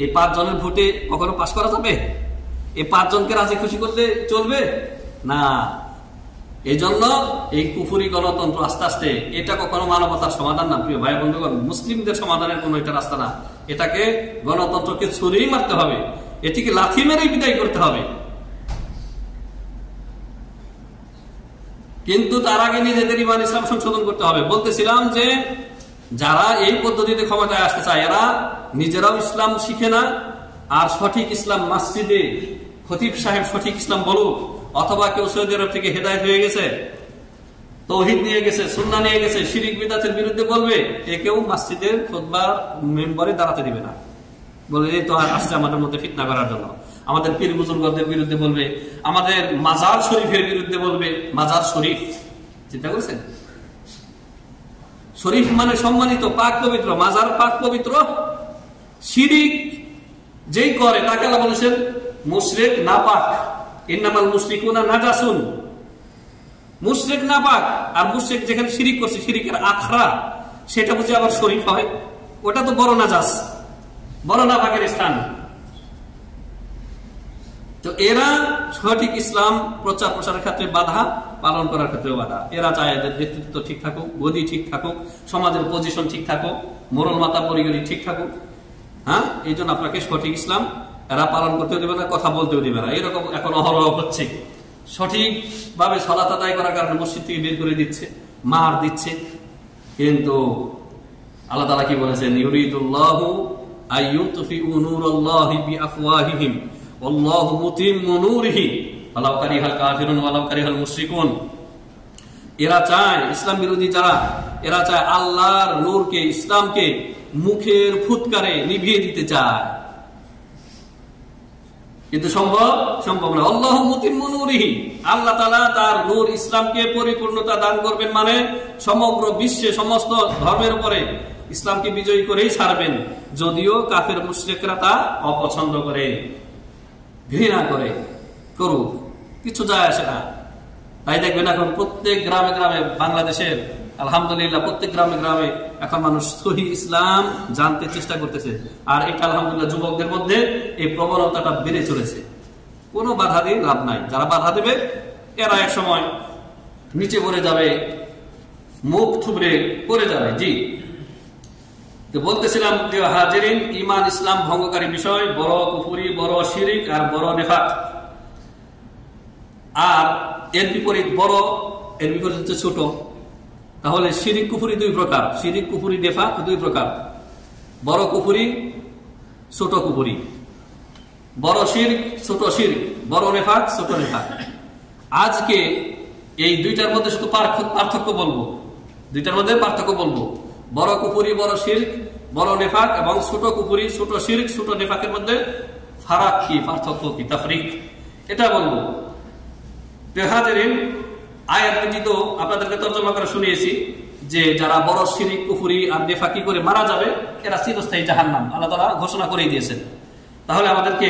এই 5 জনের ভোটে কখনো পাস করা যাবে? এই 5 জনকে রাজি খুশি করতে চলবে না। এই জন্য এই কুফরি গণতন্ত্র আস্তে আস্তে এটা কখনো মানবতার সমাধান না, প্রিয় ভাই বন্ধুগণ। মুসলিমদের সমাধানের কোন এটা রাস্তা না। এটাকে গণতন্ত্রকে ছুরিয়ে মারতে হবে, এটিকে লাথি মেরে বিদায় করতে হবে। কিন্তু তার আগে নিজেদের ইমান ইসলাম সংশোধন করতে হবে। বলতেছিলাম যে যারা এই পদ্ধতিতে ক্ষমতায় আসতে চায় এরা নিজেরাও ইসলাম শিখে না, আর সঠিক ইসলাম মসজিদে খতিব সাহেব সঠিক ইসলাম বলুক, অথবা কেউ সৌদি আরব থেকে হেদায়েত হয়ে গেছে, তৌহিদ নিয়ে গেছে, সুন্নাহ নিয়ে গেছে, শিরিক বিদআতের বিরুদ্ধে বলবে, কেউ মসজিদের খুতবার মেম্বারে দাঁড়াতে দিবে না। বলে এই তো আসছে আমাদের মধ্যে ফিতনা করার জন্য, আমাদের পীর বুজুর্গদের বিরুদ্ধে বলবে, আমাদের মাজার শরীফের বিরুদ্ধে বলবে। মাজার শরীফ চিন্তা করেছেন? শরীফ মানে সম্মানিত, পাক পবিত্র। মাজার পাক পবিত্র। শিরিক যেই করে তাকে আল্লাহ বলেছেন মুশরিক নাপাক। ইন্নামাল মুশরিকুনা নাজাসুন। মুশরিক নাপাক। আর মুশরিক যেখানে শিরিক করছে, শিরিকের আখড়া, সেটা বুঝে আবার শরীফ হয়? ওটা তো বড় নাজাস, বড় নাপাকের স্থান। তো এরা সঠিক ইসলাম প্রচার প্রসারের ক্ষেত্রে বাধা, পালন করার ক্ষেত্রে বাধা। এরা চায় এদের নেতৃত্ব ঠিক থাকুক, গদি ঠিক থাকুক, সমাজের পজিশন ঠিক থাকুক, মোরল মাতা পরিগণি ঠিক থাকুক। হ্যাঁ, এই জন্য আপনাকে সঠিক ইসলাম এরা পালন করতেও দেবে না, কথা বলতেও দেবে না। এরকম এখন অহরহ হচ্ছে। সঠিক ভাবে সালাত আদায় করার কারণে মসজিদ থেকে বের করে দিচ্ছে, মার দিচ্ছে। কিন্তু আল্লাহ তাআলা কি বলেছেন? ইউরিদুল্লাহু আইয়ুতফিউ নূরাল্লাহি বিআফওয়াহিহিম ওয়াল্লাহু মুতিম্মু নূরিহি ওয়ালাউ কারিহাল কাফিরুন ওয়ালাউ কারিহাল মুশরিকুন। এরা চায়, ইসলাম বিরোধী যারা, এরা চায় আল্লাহর নূরকে, ইসলামকে মুখের ফুৎকারে নিভিয়ে দিতে চায়, কিন্তু সম্ভব না। আল্লাহু মুতিম্মু নূরিহি, আল্লাহ তাআলা তার নূর ইসলামকে পরিপূর্ণতা দান করবেন, মানে সমগ্র বিশ্বে সমস্ত ধর্মের উপরে ইসলামকে বিজয়ী করেই ছাড়বেন। যদিও কাফের মুশরিকরা তা অপছন্দ করে, ঘৃণা করে, করুক, কিছু যায় আসে না। তাই দেখবেন এখন প্রত্যেক গ্রামে গ্রামে, বাংলাদেশের আলহামদুলিল্লাহ প্রত্যেক গ্রামে গ্রামে এখন মানুষ সহি ইসলাম জানতে চেষ্টা করতেছে। আর এটা আলহামদুলিল্লাহ যুবকদের মধ্যে এই প্রবণতাটা বেড়ে চলেছে। কোনো বাধা দিয়ে লাভ নাই। যারা বাধা দেবে এরা এক সময় নিচে পড়ে যাবে, মুখ থুবড়ে পড়ে যাবে। জি, তো বলতেছিলাম প্রিয় হাজিরিন, ঈমান ইসলাম ভঙ্গকারী বিষয় বড় কুফরি, বড় শিরিক আর বড় নেফাক। আর এর বিপরীত বড়, এর বিপরীত হচ্ছে ছোট। তাহলে শিরিক কুফরি দুই প্রকার, শিরিক কুফরি নেফাক দুই প্রকার। বড় কুফরি, ছোট কুফরি। বড় শিরক, ছোট শিরক। বড় নেফাক, ছোট নেফাক। আজকে এই দুইটার মধ্যে শুধু পার্থক্য বলবো, দুইটার মধ্যে পার্থক্য বলবো। বড় কুফরি, বড় শিরক, বড় নেফাক, এবং ছোট কুফরি, ছোট শিরক, ছোট নেফাকের মধ্যে ফারাক কি, পার্থক্য কি, তাফরিক, এটা বলবো। হাজিরিন, আয়াত দুটি তো আপনাদেরকে তর্জমা করে শুনিয়েছি যে যারা বড় শিরক, কুফরি আর নেফাকি করে মারা যাবে এরা চিরস্থায়ী জাহান্নাম আল্লাহ তাআলা ঘোষণা করেই দিয়েছেন। তাহলে আমাদেরকে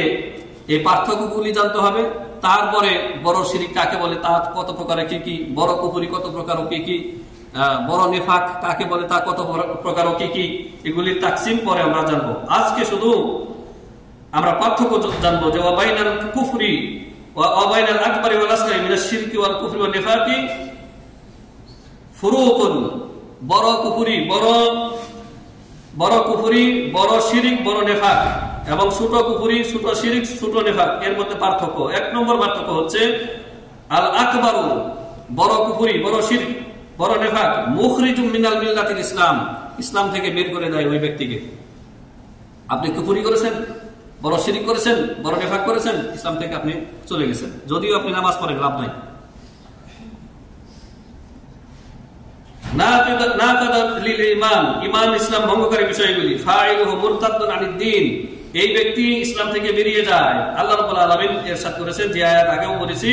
এই পার্থক্যগুলি জানতে হবে। তারপরে বড় শিরক কাকে বলে, তা কত প্রকার কি কি, বড় কুফরি কত প্রকার কি কি, বড় নেফাক কাকে বলে, তা কত প্রকার কি কি, এগুলির তাকসিম পরে আমরা জানবো। আজকে শুধু আমরা পার্থক্য জানবো যে ওয়াবাইনাল কুফরি ওয়াবাইনাল আকবরি ওয়াল আসগরি মিনাশ শিরকি ওয়াল কুফরি ওয়ান নিফাকি ফুরুকুন। বড় কুফরি, বড় কুফরি, বড় শিরক, বড় নেফাক, এবং ছোট কুফরি, ছোট শিরক, ছোট নেফাক, এর মধ্যে পার্থক্য। এক নম্বর পার্থক্য হচ্ছে আল আকবারু, বড় কুফরি, বড় শিরক, বড় নেফাক, মুখরিজুম মিনাল মিল্লাতিল ইসলাম, ইসলাম থেকে বের করে দেয় ওই ব্যক্তিকে। আপনি কুফরি করেছেন, বড় শিরক করেছেন, বড় নেফাক করেছেন, ইসলাম থেকে আপনি চলে গেছেন, যদিও আপনি নামাজ পড়েন, লাভ নাই। ঈমান ইসলাম ভঙ্গকারী বিষয়গুলি, ফাইলুহু মুরতাদ্দুন আনিদ দ্বীন, এই ব্যক্তি ইসলাম থেকে বেরিয়ে যায়। আল্লাহ রাব্বুল আলামিন ইরশাদ করেছেন, যে আয়াত আগেও বলেছি,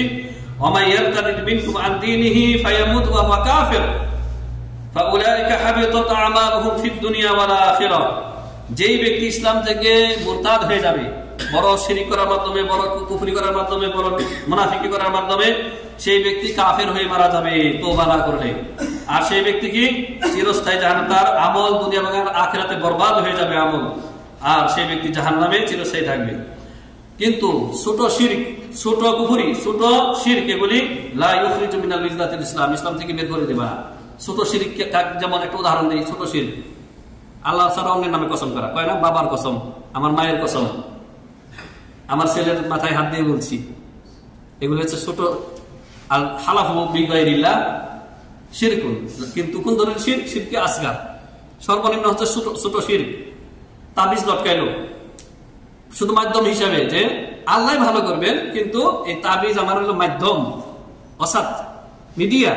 ওয়া ইয়ারতাদিদ মিনকুম আন দীনিহি ফায়ামুত ওয়া হুয়া কাফির ফাউলাইকা হাবিতাত আমালুহুম ফিদ দুনিয়া ওয়াল আখিরাহ। যেই ব্যক্তি ইসলাম থেকে মুরতাদ হয়ে যাবে, বড় শিরক করার মাধ্যমে, বড় কুফরি করার মাধ্যমে, বড় মুনাফিকি করার মাধ্যমে, সেই ব্যক্তি কাফের হয়ে মারা যাবে তওবা না করলে। আর সেই ব্যক্তি কি চিরস্থায়ী জাহান্নাম, তার আমল দুনিয়া এবং আখিরাতে বরবাদ হয়ে যাবে আমল, আর সেই ব্যক্তি জাহান্নামে চিরস্থায়ী থাকবে। কিন্তু ছোট শিরক, ছোট কুফরি, ছোট শিরক এগুলি লা ইউখরিজু মিনাল মিল্লাতিল ইসলাম, ইসলাম থেকে বের করে দেবা। ছোট শিরক যেমন একটা উদাহরণ দেই, ছোট শিরক আল্লাহ ছাড়া অন্যের নামে কসম করা, কয় না বাবার কসম, আমার মায়ের কসম, আমার ছেলের মাথায় হাত দিয়ে বলছি, এগুলো হচ্ছে ছোট। আর হালাফু বিগাইরিল্লাহ শিরকুন, কিন্তু কোন ধরনের শিরক? শিরকে আসগার, সর্বনিম্ন হচ্ছে ছোট শিরক। তাবিজ লটকাইলো শুধু মাধ্যম হিসাবে যে আল্লাহ ভালো করবেন, কিন্তু এই তাবিজ আমার হলো মাধ্যম, অসাত মিডিয়া,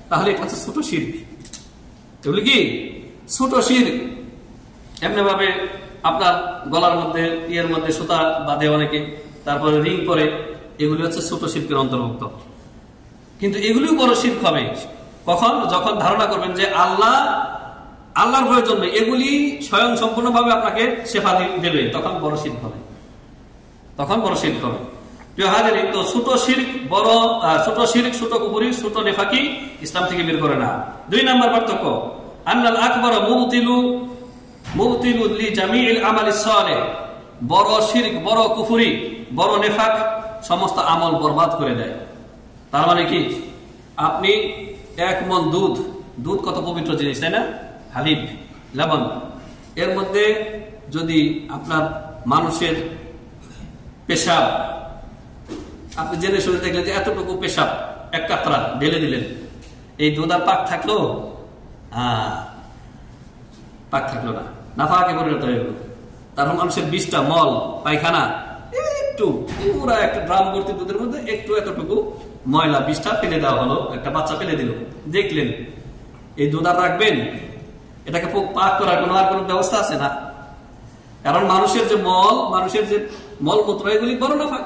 তাহলে এটা হচ্ছে ছোট শিরক। এগুলি কি ছোট শিরক। এমনি ভাবে আপনার গলার মধ্যে ইয়ের মধ্যে সুতা বাঁধে অনেকে, তারপরে রিং করে, এগুলি হচ্ছে ছোট শিরকের অন্তর্ভুক্ত। কিন্তু এগুলিও বড় শিরক হবে কখন? যখন ধারণা করবেন যে আল্লাহর প্রয়োজন নেই, এগুলি স্বয়ং সম্পূর্ণভাবে আপনাকে সেবা দেবে, তখন বড় শিরক হবে, তখন বড় শিরক হবে। প্রিয় হাজিরিন, তো ছোট শিরক, বড় ছোট শিরক, ছোট কুফরি, ছোট নেফাকি ইসলাম থেকে বের করে না। 2 নম্বর পার্থক্য, আন্নাল আকবার মুবতিলু লিজামিল আমালিস সালিহ, বড় শিরক, বড় কুফরি, বড় নেফাক সমস্ত আমল বরবাদ করে দেয়। তার মানে কি? আপনি 1 মণ দুধ কত পবিত্র জিনিস, তাই না? হালিব, লবণ, এর মধ্যে যদি আপনার মানুষের পেশাব, আপনি জেনে শুনে দেখলেন যে এতটুকু পেশাব 1 কাতরা ঢেলে দিলেন, এই দুধ আর পাক থাকলো? পাক থাকলো না, নাফাকে পরিণত হয়ে গেল। তারপর মানুষের 20টা মল পায়খানা, একটু পুরা একটা ড্রাম ভর্তি দুধের মধ্যে একটু এতটুকু ময়লা 20টা ফেলে দেওয়া হলো, একটা বাচ্চা ফেলে দিল, দেখলেন এই দুধ আর রাখবেন? এটাকে পাক করার আর কোনো ব্যবস্থা আছে না। কারণ মানুষের যে মলমূত্র এগুলি বড় নাফাক।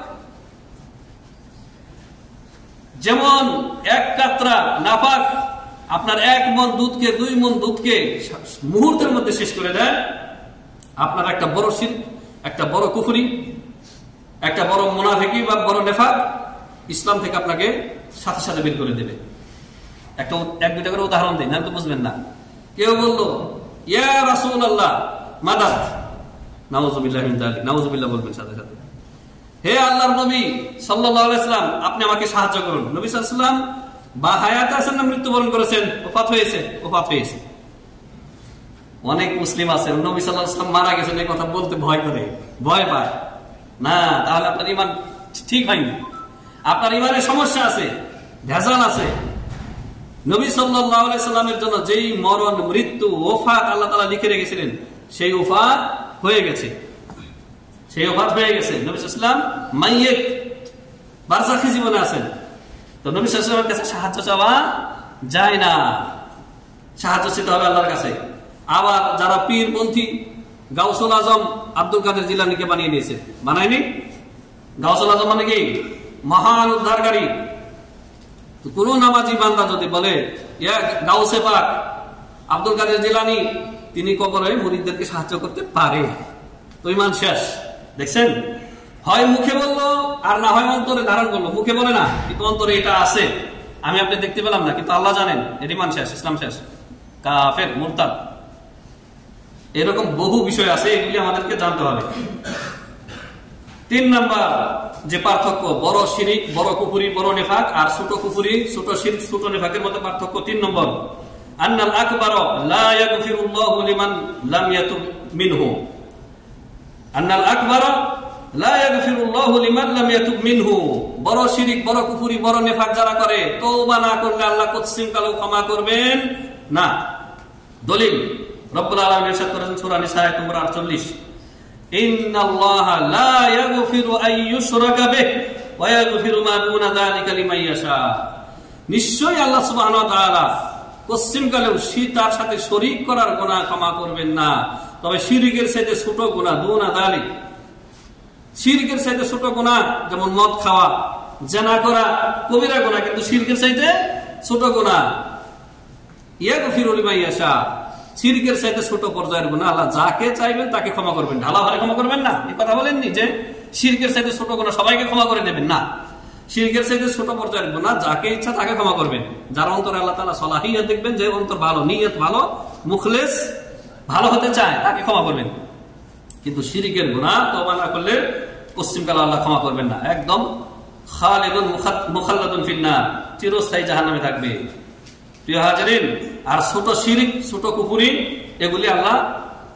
যেমন 1 কাতরা নাফাক আপনার 1 মণ দুধকে, 2 মণ দুধকে মুহূর্তের মধ্যে শেষ করে দেয়। আপনার একটা বড় শিরক, একটা বড় কুফরি, একটা বড় মুনাফিকি বা বড় নেফাক ইসলাম থেকে আপনাকে সাথে সাথে বের করে দেবে। 1-2টা করে উদাহরণ দিই, না তো বুঝবেন না। কেউ বললো ইয়া রাসূলুল্লাহ মাদাদ, নাউযুবিল্লাহি মিন যালিক, নাউযুবিল্লাহ বলবেন সাথে সাথে, হে আল্লাহর নবী সাল্লাল্লাহু আলাইহি ওয়াসাল্লাম, আপনি আমাকে সাহায্য করুন। নবী সাল্লাল্লাহু আলাইহি ওয়াসাল্লাম বা হায়াতে আছেন না মৃত্যুবরণ করেছেন? ওফাত হয়েছে। অনেক মুসলিম আছেন নবী সাল্লাল্লাহু আলাইহি ওয়াসাল্লাম মারা গেছেন এই কথা বলতে ভয় করে, ভয় পায় না, তাহলে আপনার ঈমান ঠিক হয়নি, আপনার ঈমানের সমস্যা আছে, ভেজাল আছে। নবী সাল্লাল্লাহু আলাইহি সাল্লামের জন্য যেই মরণ, মৃত্যু, ওফাত আল্লাহ তাআলা লিখে রেখেছিলেন, সেই ওফাত হয়ে গেছে, নবী সাল্লাল্লাহু আলাইহি সাল্লাম মাইয়িত, বারজাখী জীবনে আছেন। তো নবী সাল্লাল্লাহু আলাইহি সাল্লামের কাছে সাহায্য চাওয়া যায় না, সাহায্য চেতে হবে আল্লাহর কাছে। আবার যারা পীরপন্থী, গাউসুল আজম আব্দুল কাদের জিলানীকে বানিয়ে নিয়েছে, বানায়নি? গাউসুল আজম মানে কি? মহান উদ্ধারকারী। কোন নামাজি বান্দা যদি বলে ইয়া গাউসে পাক আব্দুল কাদের জিলানী, তিনি কবরে মুরিদদেরকে সাহায্য করতে পারে, তো ঈমান শেষ। দেখছেন, হয় মুখে বললো আর না হয় অন্তরে ধারণ করলো। মুখে বলে না, কিন্তু অন্তরে এটা আছে, আমি আপনি দেখতে পেলাম না, কিন্তু আল্লাহ জানেন, এর ঈমান শেষ, ইসলাম শেষ, কাফের, মুরতাদ। এরকম বহু বিষয় আছে, এগুলি আমাদেরকে জানতে হবে। 3 নাম্বার যে পার্থক্য, বড় শিরক, বড় কুফরি, বড় নেফাক, আর ছোট কুফরি, ছোট শিরক, ছোট নেফাকের মধ্যে পার্থক্য 3 নম্বর, আন্নাল আকবার লা ইয়াগফিরুল্লাহু লিমান লাম ইয়াতুব মিনহু। আন্নাল আকবার লা ইয়াগফিরুল্লাহু লিমান লাম ইয়াতুব মিনহু। বড় শিরক, বড় কুফরি, বড় নেফাক যারা করে, তওবা না করলে আল্লাহ কতসিম কালেও ক্ষমা করবেন না। দলিল রব্বুল আলামিন ইরশাদ করেছেন সূরা নিসা আয়াত নম্বর 48, ইন্নাল্লাহা লা ইয়াগফিরু আন ইউশরাকা বিহি ওয়া ইয়াগফিরু মা দুনা যালিকা লিমান ইয়াশা। নিশ্চয়ই আল্লাহ সুবহানাহু ওয়া তাআলা কসিমকালেও তার সাথে শরীক করার গুনাহ ক্ষমা করবেন না, তবে শিরকের চাইতে ছোট গুনাহ, দুনা যালিক, শিরকের চাইতে ছোট গুনাহ যেমন মদ খাওয়া, জিনা করা, কবিরা গুনাহ, কিন্তু শিরকের চাইতে ছোট গুনাহ ইয়াগফিরু লিমান ইয়াশা, শিরকের চাইতে ছোট পর্যায়ের গুনাহ আল্লাহ যাকে চাইবেন তাকে ক্ষমা করবেন, ঢালাভাবে ক্ষমা করবেন না। এই কথা বলেননি যে শিরকের চাইতে ছোট গুনাহ সবাইকে ক্ষমা করে দেবেন না, শিরকের চাইতে ছোট পর্যায়ের গুনাহ যাকে ইচ্ছা তাকে ক্ষমা করবেন। যার অন্তরে আল্লাহ তাআলা সলাহিয়ত দেখবেন, যে অন্তর ভালো, নিয়ত ভালো, মুখলেস, ভালো হতে চায়, তাকে ক্ষমা করবেন। কিন্তু শিরকের গুনাহ তওবা না করলে পশ্চিমকাল আল্লাহ ক্ষমা করবেন না, একদম খালিদুন মুখাল্লাদুন ফিন্নার, চিরস্থায়ী জাহান্নামে থাকবে। প্রিয় হাজিরিন, আর ছোট শিরক, ছোট কুফরি, এগুলি আল্লাহ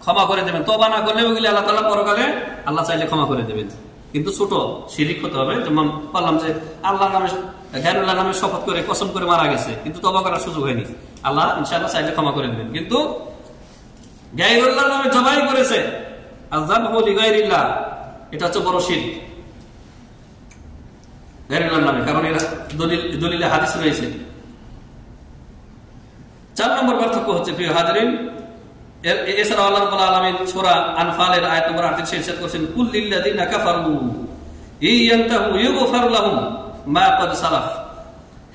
ক্ষমা করে দেবেন। তওবা না করলে ওগুলি আল্লাহ তাআলা পরকালে আল্লাহ চাইলে ক্ষমা করে দেবেন। কিন্তু ছোট শিরক হতে হবে। যেমন বললাম যে আল্লাহ নামে, গায়রুল্লাহ নামে শপথ করে, কসম করে মারা গেছে, কিন্তু তওবা করার সুযোগ হয়নি, আল্লাহ ইনশাআল্লাহ চাইলে ক্ষমা করে দেবেন। কিন্তু গায়রুল্লাহ নামে জবাই করেছে, আযযাবহু লিগায়রিল্লাহ, এটা হচ্ছে বড় শিরক গায়রুল্লাহ নামে, কারণ এর দলিলে হাদিস রয়েছে। 4 নম্বর পার্থক্য হচ্ছে প্রিয় হাজিরিন, এছাড়াও আল্লাহ রাব্বুল আলামিন সূরা আনফালের আয়াত নম্বর 38 ইরশাদ করেছেন, কুল লিল্লাযিনা কাফারু ইয়ানতাহু ইউগফার লাহুম মা ক্বাদ সালাফ।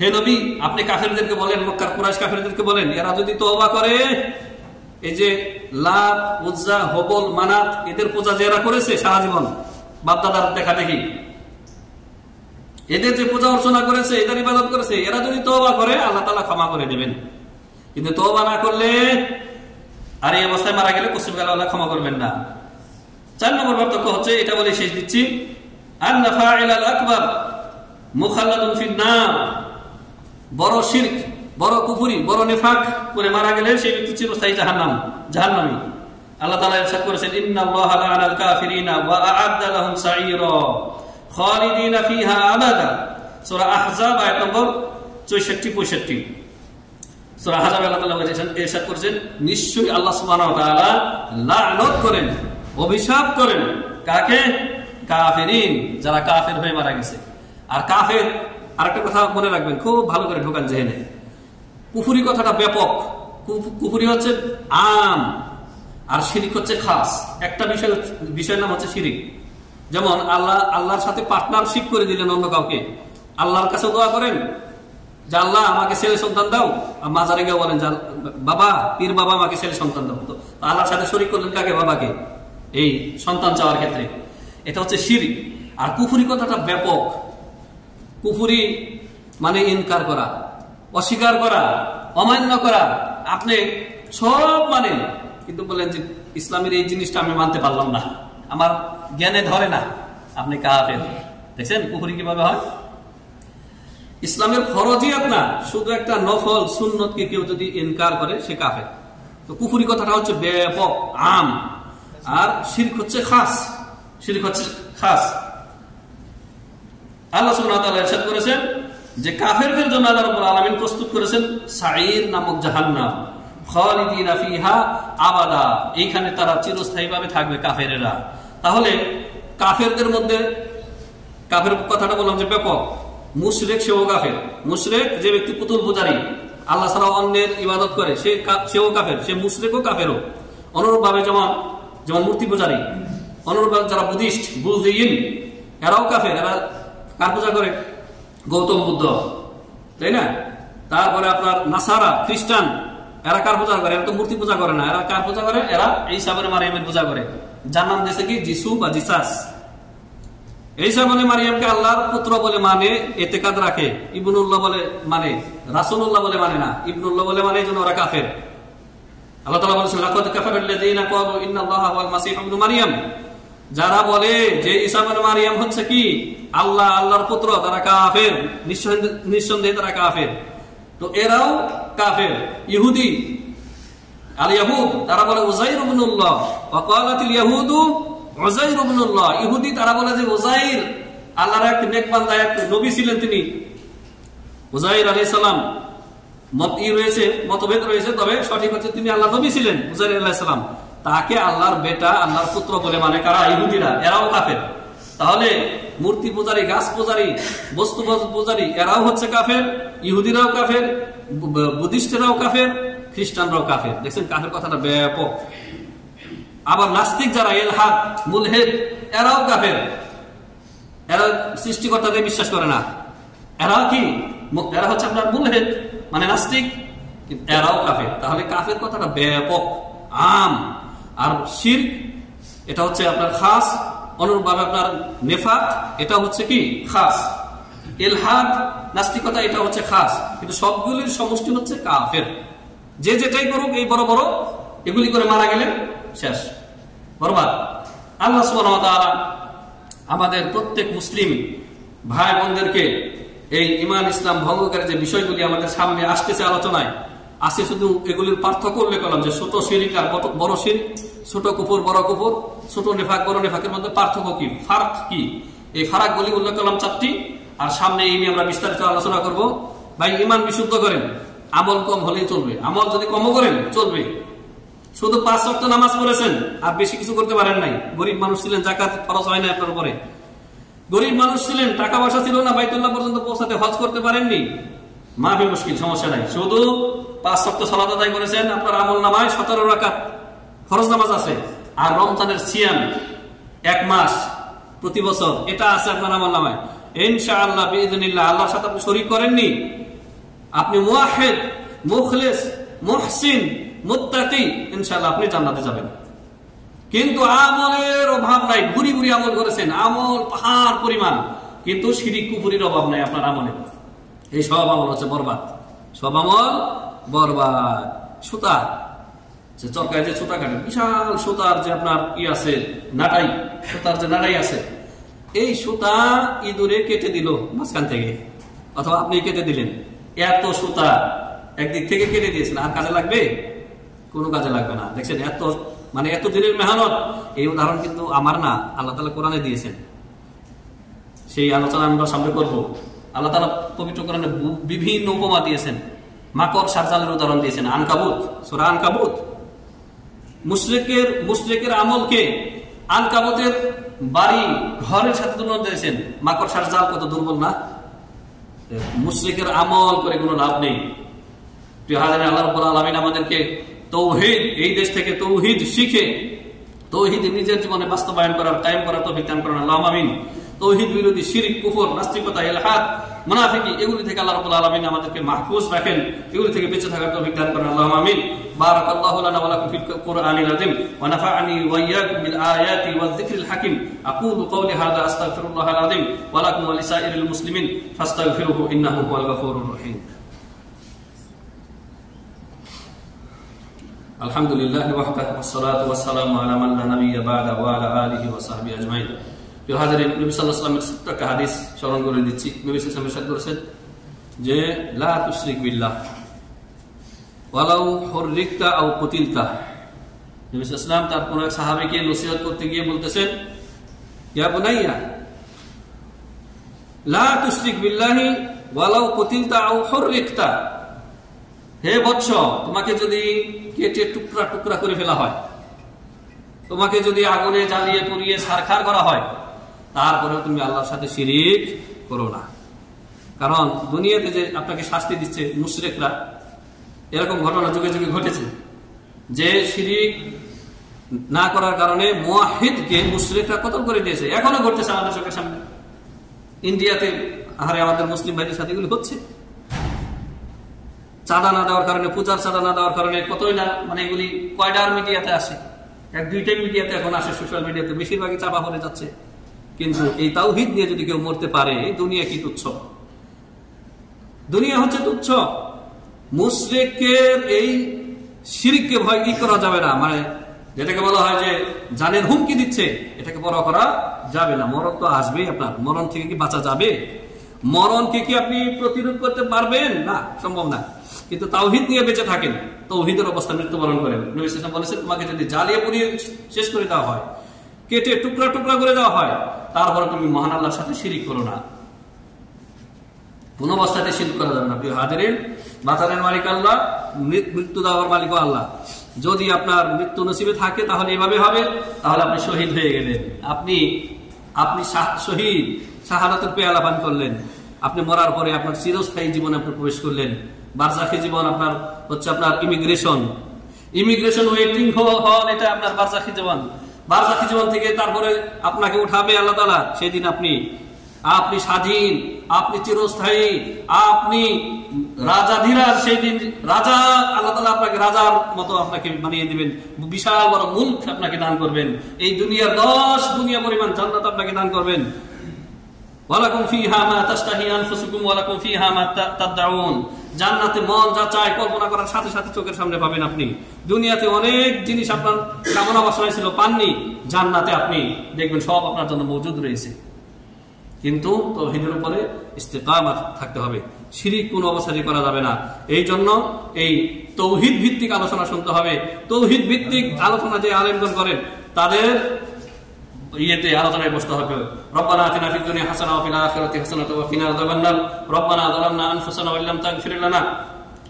হে নবী, আপনি কাফেরদেরকে বলেন, মক্কার কুরাইশ কাফেরদেরকে বলেন, এরা যদি তওবা করে, এই যে লাত, উজ্জা, হবল, মানাত, এদের পূজা যে এরা করেছে সারা জীবন, বাপ-দাদার দেখাদেখি, এদের যে পূজা অর্চনা করেছে, এদের ইবাদত করেছে, এরা যদি তওবা করে আল্লাহ তাআলা ক্ষমা করে দেবেন। কিন্তু তওবা না করলে আর এই অবস্থায় মারা গেলে পশ্চিমকালে আল্লাহ ক্ষমা করবেন না। 4 নম্বর পার্থক্য হচ্ছে, এটা বলে শেষ দিচ্ছি, আন্না ফাইলাল আকবার মুখাল্লাদুন ফিন্নার, বড় শিরক, বড় কুফরি, বড় নিফাক করে মারা গেলে সেই ব্যক্তি চিরস্থায়ী জাহান্নামী। আল্লাহ তাআলা ইরশাদ করেছেন, ইন্নাল্লাহা লা'আনাল কাফিরিনা ওয়া আ'আদ্দা লাহুম সাঈরা খালিদিনা ফিহা আবাদা। সূরা আহজাব আয়াত নম্বর 64-65। সূরা আহজাবে আল্লাহ তাআলা ইরশাদ করেছেন, নিশ্চয়ই আল্লাহ সুবহানাহু ওয়া তাআলা লানত করেন, অভিশাপ করেন, কাকে? কাফিরিন, যারা কাফের হয়ে মারা গেছে। আর কাফের, আরেকটা কথা মনে রাখবেন, খুব ভালো করে ঢোকান জেনে, কুফরি কথাটা ব্যাপক। কুফরি হচ্ছে আম, আর শিরিক হচ্ছে খাস। একটা বিষয়ের নাম হচ্ছে শিরিক। যেমন আল্লাহর সাথে পার্টনারশিপ করে দিলেন অন্য কাউকে। আল্লাহর কাছে দোয়া করেন যে আল্লাহ আমাকে ছেলে সন্তান দাও, আর মাজারে গিয়ে বলেন বাবা, পীর বাবা আমাকে ছেলে সন্তান দাও। তো আল্লাহর সাথে শরীক করলেন কাকে? বাবাকে, এই সন্তান চাওয়ার ক্ষেত্রে। এটা হচ্ছে শিরিক। আর কুফরি কথাটা ব্যাপক। কুফরি মানে ইনকার করা, অস্বীকার করা, অমান্য করা। আপনি সব মানেন, কিন্তু বলেন যে ইসলামের এই জিনিসটা আমি মানতে পারলাম না, আমার জ্ঞানে ধরে না, আপনি কাফের। দেখছেন কুফরি কিভাবে হয়? ইসলামের ফরজিয়াত না, শুধু একটা নফল সুন্নতকে কেউ যদি ইনকার করে সে কাফের। তো কুফরি কথাটা হচ্ছে ব্যাপক, আম। আর শিরক হচ্ছে খাস। শিরক হচ্ছে খাস। আল্লাহ সুবহানাহু ওয়া তাআলা ইরশাদ করেছেন যে কাফেরদের জন্য আল্লাহ রাব্বুল আলামিন প্রস্তুত করেছেন সাঈর নামক জাহান্নাম, খালিদিনা ফিহা আবাদা, এইখানে তারা চিরস্থায়ীভাবে থাকবে কাফেরেরা। তাহলে কাফেরদের মধ্যে, কাফের কথাটা বললাম যে ব্যাপক। মুশরিক সেও কাফের। মুশরিক যে ব্যক্তি পুতুল পূজারী, আল্লাহ ছাড়া অন্যের ইবাদত করে, সেও কাফের, সে মুশরিকও কাফেরও। অনুরূপভাবে যেমন মূর্তি পূজারী, অনুরূপভাবে যারা বুদ্ধিস্ট, বুদ্ধিন, এরাও কাফের। এরা কার পূজা করে? গৌতম বুদ্ধ, তাই না? তারপরে আপনার নাসারা, খ্রিস্টান, এরা কার পূজা করে? এরা তো মূর্তি পূজা করে না। এরা কার পূজা করে? এরা ঈসা ইবনে মারইয়ামের পূজা করে, যার নাম দিয়েছে কি যিশু বা জিসাস। ঈসা ইবনে মারইয়ামকে আল্লাহর পুত্র বলে মানে, এতেকাদ রাখে। ইবনুল্লাহ বলে মানে, রাসূলুল্লাহ বলে মানে না, ইবনুল্লাহ বলে মানে, এইজন্য ওরা কাফের। আল্লাহ তাআলা বলেছেন, লাকাদ কাফারাল্লাযীনা ক্বালু ইন্নাল্লাহা হুয়াল মাসীহ ইবনু মারইয়াম। যারা বলে যে ঈসা ইবনে মারইয়াম হচ্ছে কি আল্লাহর পুত্র, তারা কাফের, নিঃসন্দেহে তারা কাফের। তো এরাও কাফের। ইহুদি, আল ইয়াহুদ, তারা বলে উযাইর ইবনুল্লাহ, ওয়া ক্বালাতিল ইয়াহুদু উযাইর ইবনুল্লাহ। ইহুদি তারা বলে যে উযাইর আল্লাহর এক নেক বান্দা, এক নবী ছিলেন তিনি। উযাইর আলাইহিস সালাম মতভেদ রয়েছে, তবে সঠিক হচ্ছে তিনি আল্লাহর নবী ছিলেন। উযাইর আলাইহিস সালাম তাকে আল্লাহর বেটা, আল্লাহর পুত্র বলে মানে কারা? ইহুদিরা। এরাও কাফের। তাহলে মূর্তি পূজারী, গাছ পূজারী, বস্তু পূজারী, এরাও হচ্ছে কাফের। ইহুদিরাও কাফের, বুদ্ধিস্টেরাও কাফের, খ্রিস্টানরাও কাফের। দেখছেন কাফের কথাটা ব্যাপক। আবার নাস্তিক যারা, ইলহাদ, মুলহিদ, এরাও কাফের। এরা সৃষ্টিকর্তাদের বিশ্বাস করে না। এরা কি? এরা হচ্ছে আপনার মুলহিদ, মানে নাস্তিক, এরাও কাফের। তাহলে কাফের কথাটা ব্যাপক, আম। আর শিরক এটা হচ্ছে আপনার খাস। অনুরূপভাবে আপনার নেফাক, এটা হচ্ছে কি খাস। ইলহাদ, নাস্তিকতা, এটা হচ্ছে খাস। কিন্তু সবগুলির সমষ্টি হচ্ছে কাফের। যে যেটাই করুক, এই বড় বড় এগুলি করে মারা গেলে শেষ, বরবাদ। আল্লাহ সুবহানাহু ওয়া তাআলা আমাদের প্রত্যেক মুসলিম ভাই বোনদেরকে এই ঈমান ইসলাম ভঙ্গকারী যে বিষয়গুলি আমাদের সামনে আসতেছে আলোচনায়, আসে শুধু এগুলির পার্থক্য উল্লেখ করলাম যে ছোট শিরক আর বড় শিরক, ছোট কুফর বড় কুফর, ছোট নেফাক বড় নেফাকের মধ্যে পার্থক্য কি, ফারাক কি, এই ফারাকগুলি উল্লেখ করলাম 4টি। আর সামনে এই নিয়ে আমরা বিস্তারিত আলোচনা করব। ভাই ঈমান বিশুদ্ধ করেন, আমল কম হলেই চলবে, আমল যদি কমও করেন চলবে। শুধু 5 ওয়াক্ত নামাজ পড়েছেন আর বেশি কিছু করতে পারেন নাই, গরিব মানুষ ছিলেন, যাকাত খরচ হয় না আপনার উপরে, গরিব মানুষ ছিলেন, টাকা পয়সা ছিল না, বাইতুল্লাহ পর্যন্ত পৌঁছাতে, হজ করতে পারেননি, মাফি মুশকিল, সমস্যা নাই। শুধু 5 ওয়াক্ত সালাত আদায় করেছেন, আপনার আমল নামায় 17 রাকাত ফরজ নামাজ আছে, আর রমজানের সিয়াম 1 মাস প্রতি বছর, এটা আছে আপনার আমল নামায় ইনশাআল্লাহ বিইذنিল্লাহ। আল্লাহর সাথে আপনি শরীক করেননি, আপনি মুওয়াহহিদ, মুখলিস, মুহসিন, মুত্তাকি, ইনশাআল্লাহ আপনি জান্নাতে যাবেন। কিন্তু আমলের অভাব নাই, ভুরি ভুরি আমল করেছেন, আমল পাহাড় পরিমাণ, কিন্তু শিরিক কুফরির অভাব নাই আপনার আমলে। এই সব আমল হচ্ছে বরবাদ, সব আমল বরবাদ। সুতা, যে চরকায় যে সুতা কাটে, বিশাল সুতার যে আপনার কি আছে নাটাই, সুতার যে নাটাই আছে, এই সুতা ইঁদুরে কেটে দিল মাঝখান থেকে, অথবা আপনি কেটে দিলেন, এত সুতা একদিক থেকে কেটে দিয়েছেন, আর কাজে লাগবে? কোনো কাজে লাগবে না। দেখছেন এত মানে এত দিনের মেহনত। এই উদাহরণ কিন্তু আমার না, আল্লাহ তাআলা কোরআনে দিয়েছেন, সেই আলোচনা আমরা সামনে করব। আল্লাহ তাআলা পবিত্র কোরআনে বিভিন্ন উপমা দিয়েছেন, মাকড় সারজালের উদাহরণ দিয়েছেন, আনকাবুত, সূরা আনকাবুত। মুশরিকের আমলকে আনকাবুতের বাড়ি ঘরের সাথে তুলনা দিয়েছেন। মাকড় সারজাল কত দুর্বল না? মুশরিকের আমল করে কোনো লাভ নেই। আল্লাহ রাব্বুল আলামিন আমাদেরকে তৌহিদ, এই দেশ থেকে তৌহিদ শিখে তৌহিদ নিজের জীবনে বাস্তবায়ন করার, কায়েম করার তৌফিক দান করেন, আল্লাহুম্মা আমিন। তৌহিদ বিরোধী শিরক, কুফর, নাস্তিকতা, ইলহাদ, মুনাফিকি, এগুলি থেকে আল্লাহ রাব্বুল আলামিন আমাদেরকে মাহফুজ রাখেন, এগুলি থেকে বেঁচে থাকার তৌফিক দান করেন, আল্লাহুম্মা আমিন। বারাকাল্লাহু লানা ওয়া লাকুম ফিল কুরআনিল আযীম ওয়া নাফা'নি ওয়া ইয়্যাকুম বিল আয়াতি ওয়াজ যিকরিল হাকীম। আকুলু কওলি হাযা আস্তাগফিরুল্লাহাল আযীম ওয়া লাকুম ওয়া লিসাইরিল মুসলিমিন ফাস্তাগফিরুহু ইন্নাহু হুয়াল গফুরুর রহিম। আলহামদুলিল্লাহ ওয়াহদাহু ওয়াসসালাতু ওয়াসসালামু আলা মান লা নাবিয়্যা বা'দা ওয়া আলা আলিহি ওয়া সাহবিহি আজমাইন। প্রিয় হাজিরিন, নবী সাল্লাল্লাহু আলাইহি ওয়াসাল্লামের ছোট্ট একটা হাদিস স্মরণ করে দিচ্ছি। নবী সাল্লাল্লাহু আলাইহি ওয়াসাল্লাম ইরশাদ করেছেন যে লা তুশরিক বিল্লাহ ওয়ালাউ হুররিকতা আও কুতিলতা। নবী সাল্লাল্লাহু আলাইহি ওয়াসাল্লাম তার কোন এক সাহাবীকে নসিহত করতে গিয়ে বলতেছেন, ইয়া বুনাইয়া লা তুশরিক বিল্লাহি ওয়ালাউ কুতিলতা আও হুররিকতা। হে বৎস, তোমাকে যদি কেটে টুকরা টুকরা করে ফেলা হয়, তোমাকে যদি আগুনে জ্বালিয়ে পুড়িয়ে ছারখার করা হয়, তারপরেও তুমি আল্লাহর সাথে শিরিক করো না। কারণ দুনিয়াতে যে আপনাকে শাস্তি দিচ্ছে মুশরিকরা, এরকম ঘটনা যুগে যুগে ঘটেছে যে শিরিক না করার কারণে মুওয়াহহিদকে মুশরিকরা কতল করে দিয়েছে, এখনো ঘটতেছে আমাদের চোখের সামনে। ইন্ডিয়াতে আরে আমাদের মুসলিম ভাইদের সাথে এগুলো হচ্ছে। চাঁদা না দেওয়ার কারণে, পূজার চাঁদা না দেওয়ার কারণে কতই না, মানে এগুলি কয়টার মিডিয়াতে আসে, 1-2টাই মিডিয়াতে এখন আসে, সোশ্যাল মিডিয়াতে বেশিরভাগই চাপা পড়ে যাচ্ছে। কিন্তু এই তাওহীদ নিয়ে যদি কেউ মরতে পারে, দুনিয়া কি তুচ্ছ? দুনিয়া হচ্ছে তুচ্ছ। মুশরিকের এই শিরককে ভয় কি করা যাবে না, মানে যেটাকে বলা হয় যে জানের হুমকি দিচ্ছে, এটাকে বড় করা যাবে না। মরণ তো আসবেই, আপনার মরণ থেকে কি বাঁচা যাবে? মরণকে কি আপনি প্রতিরোধ করতে পারবেন? না, সম্ভব না। কিন্তু তাওহীদ নিয়ে বেঁচে থাকেন, তাওহীদের অবস্থা মৃত্যুবরণ করেন। নবী সাল্লাল্লাহু আলাইহি ওয়াসাল্লাম বলেছেন, তোমাকে যদি জ্বালিয়ে পুড়িয়ে শেষ করে দেওয়া হয়, কেটে টুকরা টুকরা করে দেওয়া হয়, তারপরে তুমি মহান আল্লাহর সাথে শিরিক করো না। কোন অবস্থাতে শিরক করা যাবে না। প্রিয় হাজিরিন, বাঁচানোর মালিক আল্লাহ, মৃত্যু দেওয়ার মালিক আল্লাহ। যদি আপনার মৃত্যু নসিবে থাকে তাহলে এভাবে হবে, তাহলে আপনি শহীদ হয়ে গেলেন। আপনি শহীদ, শাহাদাতের পেয়ালা পান করলেন। আপনি মরার পরে আপনার চিরস্থায়ী জীবনে আপনি প্রবেশ করলেন। বারজাখী জীবন আপনার হচ্ছে আপনার ইমিগ্রেশন ওয়েটিং হল, এটা আপনার বারজাখী জীবন। বারজাখী জীবন থেকে তারপরে আপনাকে উঠাবে আল্লাহ তাআলা। সেদিন আপনি স্বাধীন, আপনি চিরস্থায়ী, আপনি রাজাধিরাজ। সেই দিন রাজা, আল্লাহ তাআলা আপনাকে রাজার মতো আপনাকে বানিয়ে দিবেন, বিশাল বড় মুলক আপনাকে দান করবেন। এই দুনিয়ার 10 দুনিয়া পরিমাণ জান্নাত আপনাকে দান করবেন। ওয়ালাকুম ফিহা মা তাশতাহি আনফুসুকুম ওয়ালাকুম ফিহা মা তাদউন। জান্নাতে মন যা চায় কল্পনা করার সাথে সাথে চোখের সামনে পাবেন আপনি। দুনিয়াতে অনেক জিনিস আপনার কামনা বাসনা ছিল পাননি, জান্নাতে আপনি দেখবেন সব আপনার জন্য মজুদ রয়েছে। কিন্তু তাওহীদের উপরে ইস্তিকামাত থাকতে হবে, শিরক কোনো অবস্থায় করা যাবে না। এই জন্য এই তাওহীদ ভিত্তিক আলোচনা শুনতে হবে। তাওহীদ ভিত্তিক আলোচনা যে আলেমগণ করেন তাদের ইয়েতে আলোচনায় বসতে হবে। রব্বানা আতিনা ফিদ দুনিয়া হাসানাহ ওয়া ফিল আখিরাতি হাসানাহ ওয়া কিনা আযাবান নার। রব্বানা যালামনা আনফুসানা ওয়া ইল্লাম তাগফির লানা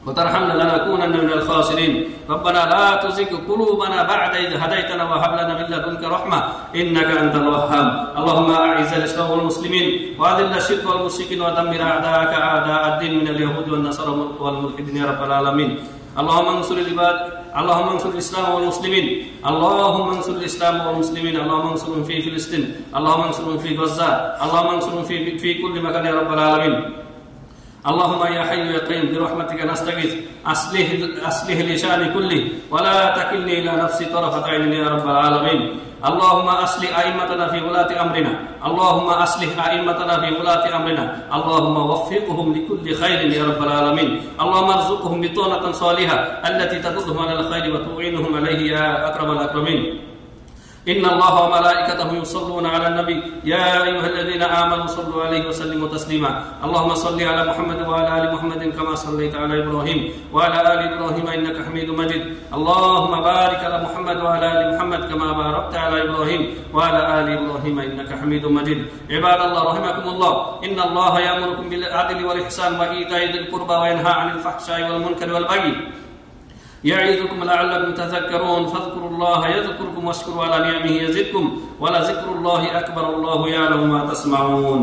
وترحمنا لنكونن من الخاسرين. ربنا لا تزغ قلوبنا بعد إذ هديتنا وهب لنا من لدنك رحمة إنك أنت الوهاب. اللهم أعز الإسلام والمسلمين وأذل الشرك والمشركين ودمر أعداءك أعداء الدين من اليهود والنصارى والملحدين يا رب العالمين. اللهم انصر العباد، اللهم انصر الإسلام والمسلمين، اللهم انصر الإسلام والمسلمين، اللهم انصرهم في فلسطين، اللهم انصرهم في غزة، اللهم انصرهم في كل مكان يا رب العالمين. اللهم يا حي يا قيوم برحمتك نستغيث أصلح لي شأني كله ولا تكلني إلى نفسي طرفة عين يا رب العالمين. اللهم أصلح أئمتنا في ولاة أمرنا، اللهم أصلح أئمتنا في ولاة أمرنا، اللهم وفقهم لكل خير يا رب العالمين. اللهم ارزقهم بطانة صالحة التي تدلهم على الخير وتعينهم عليه يا أكرم الأكرمين. إن الله وملائكته يصلون على النبي يا أيها الذين آمنوا صلوا عليه وسلموا تسليما. اللهم صل على محمد وعلى آل محمد كما صليت على إبراهيم وعلى آل إبراهيم إنك حميد مجيد. اللهم بارك على محمد وعلى آل محمد كما باركت على إبراهيم وعلى آل إبراهيم إنك حميد مجيد. عباد الله رحمكم الله، إن الله يأمركم بالعدل والإحسان وإيتاء ذي القربى وينهى عن الفحشاء والمنكر والبغي يعظكم لعلكم تذكرون. فاذكروا الله يذكركم واشكروا على نعمه يزدكم ولذكر الله أكبر. الله يعلم ما تصنعون.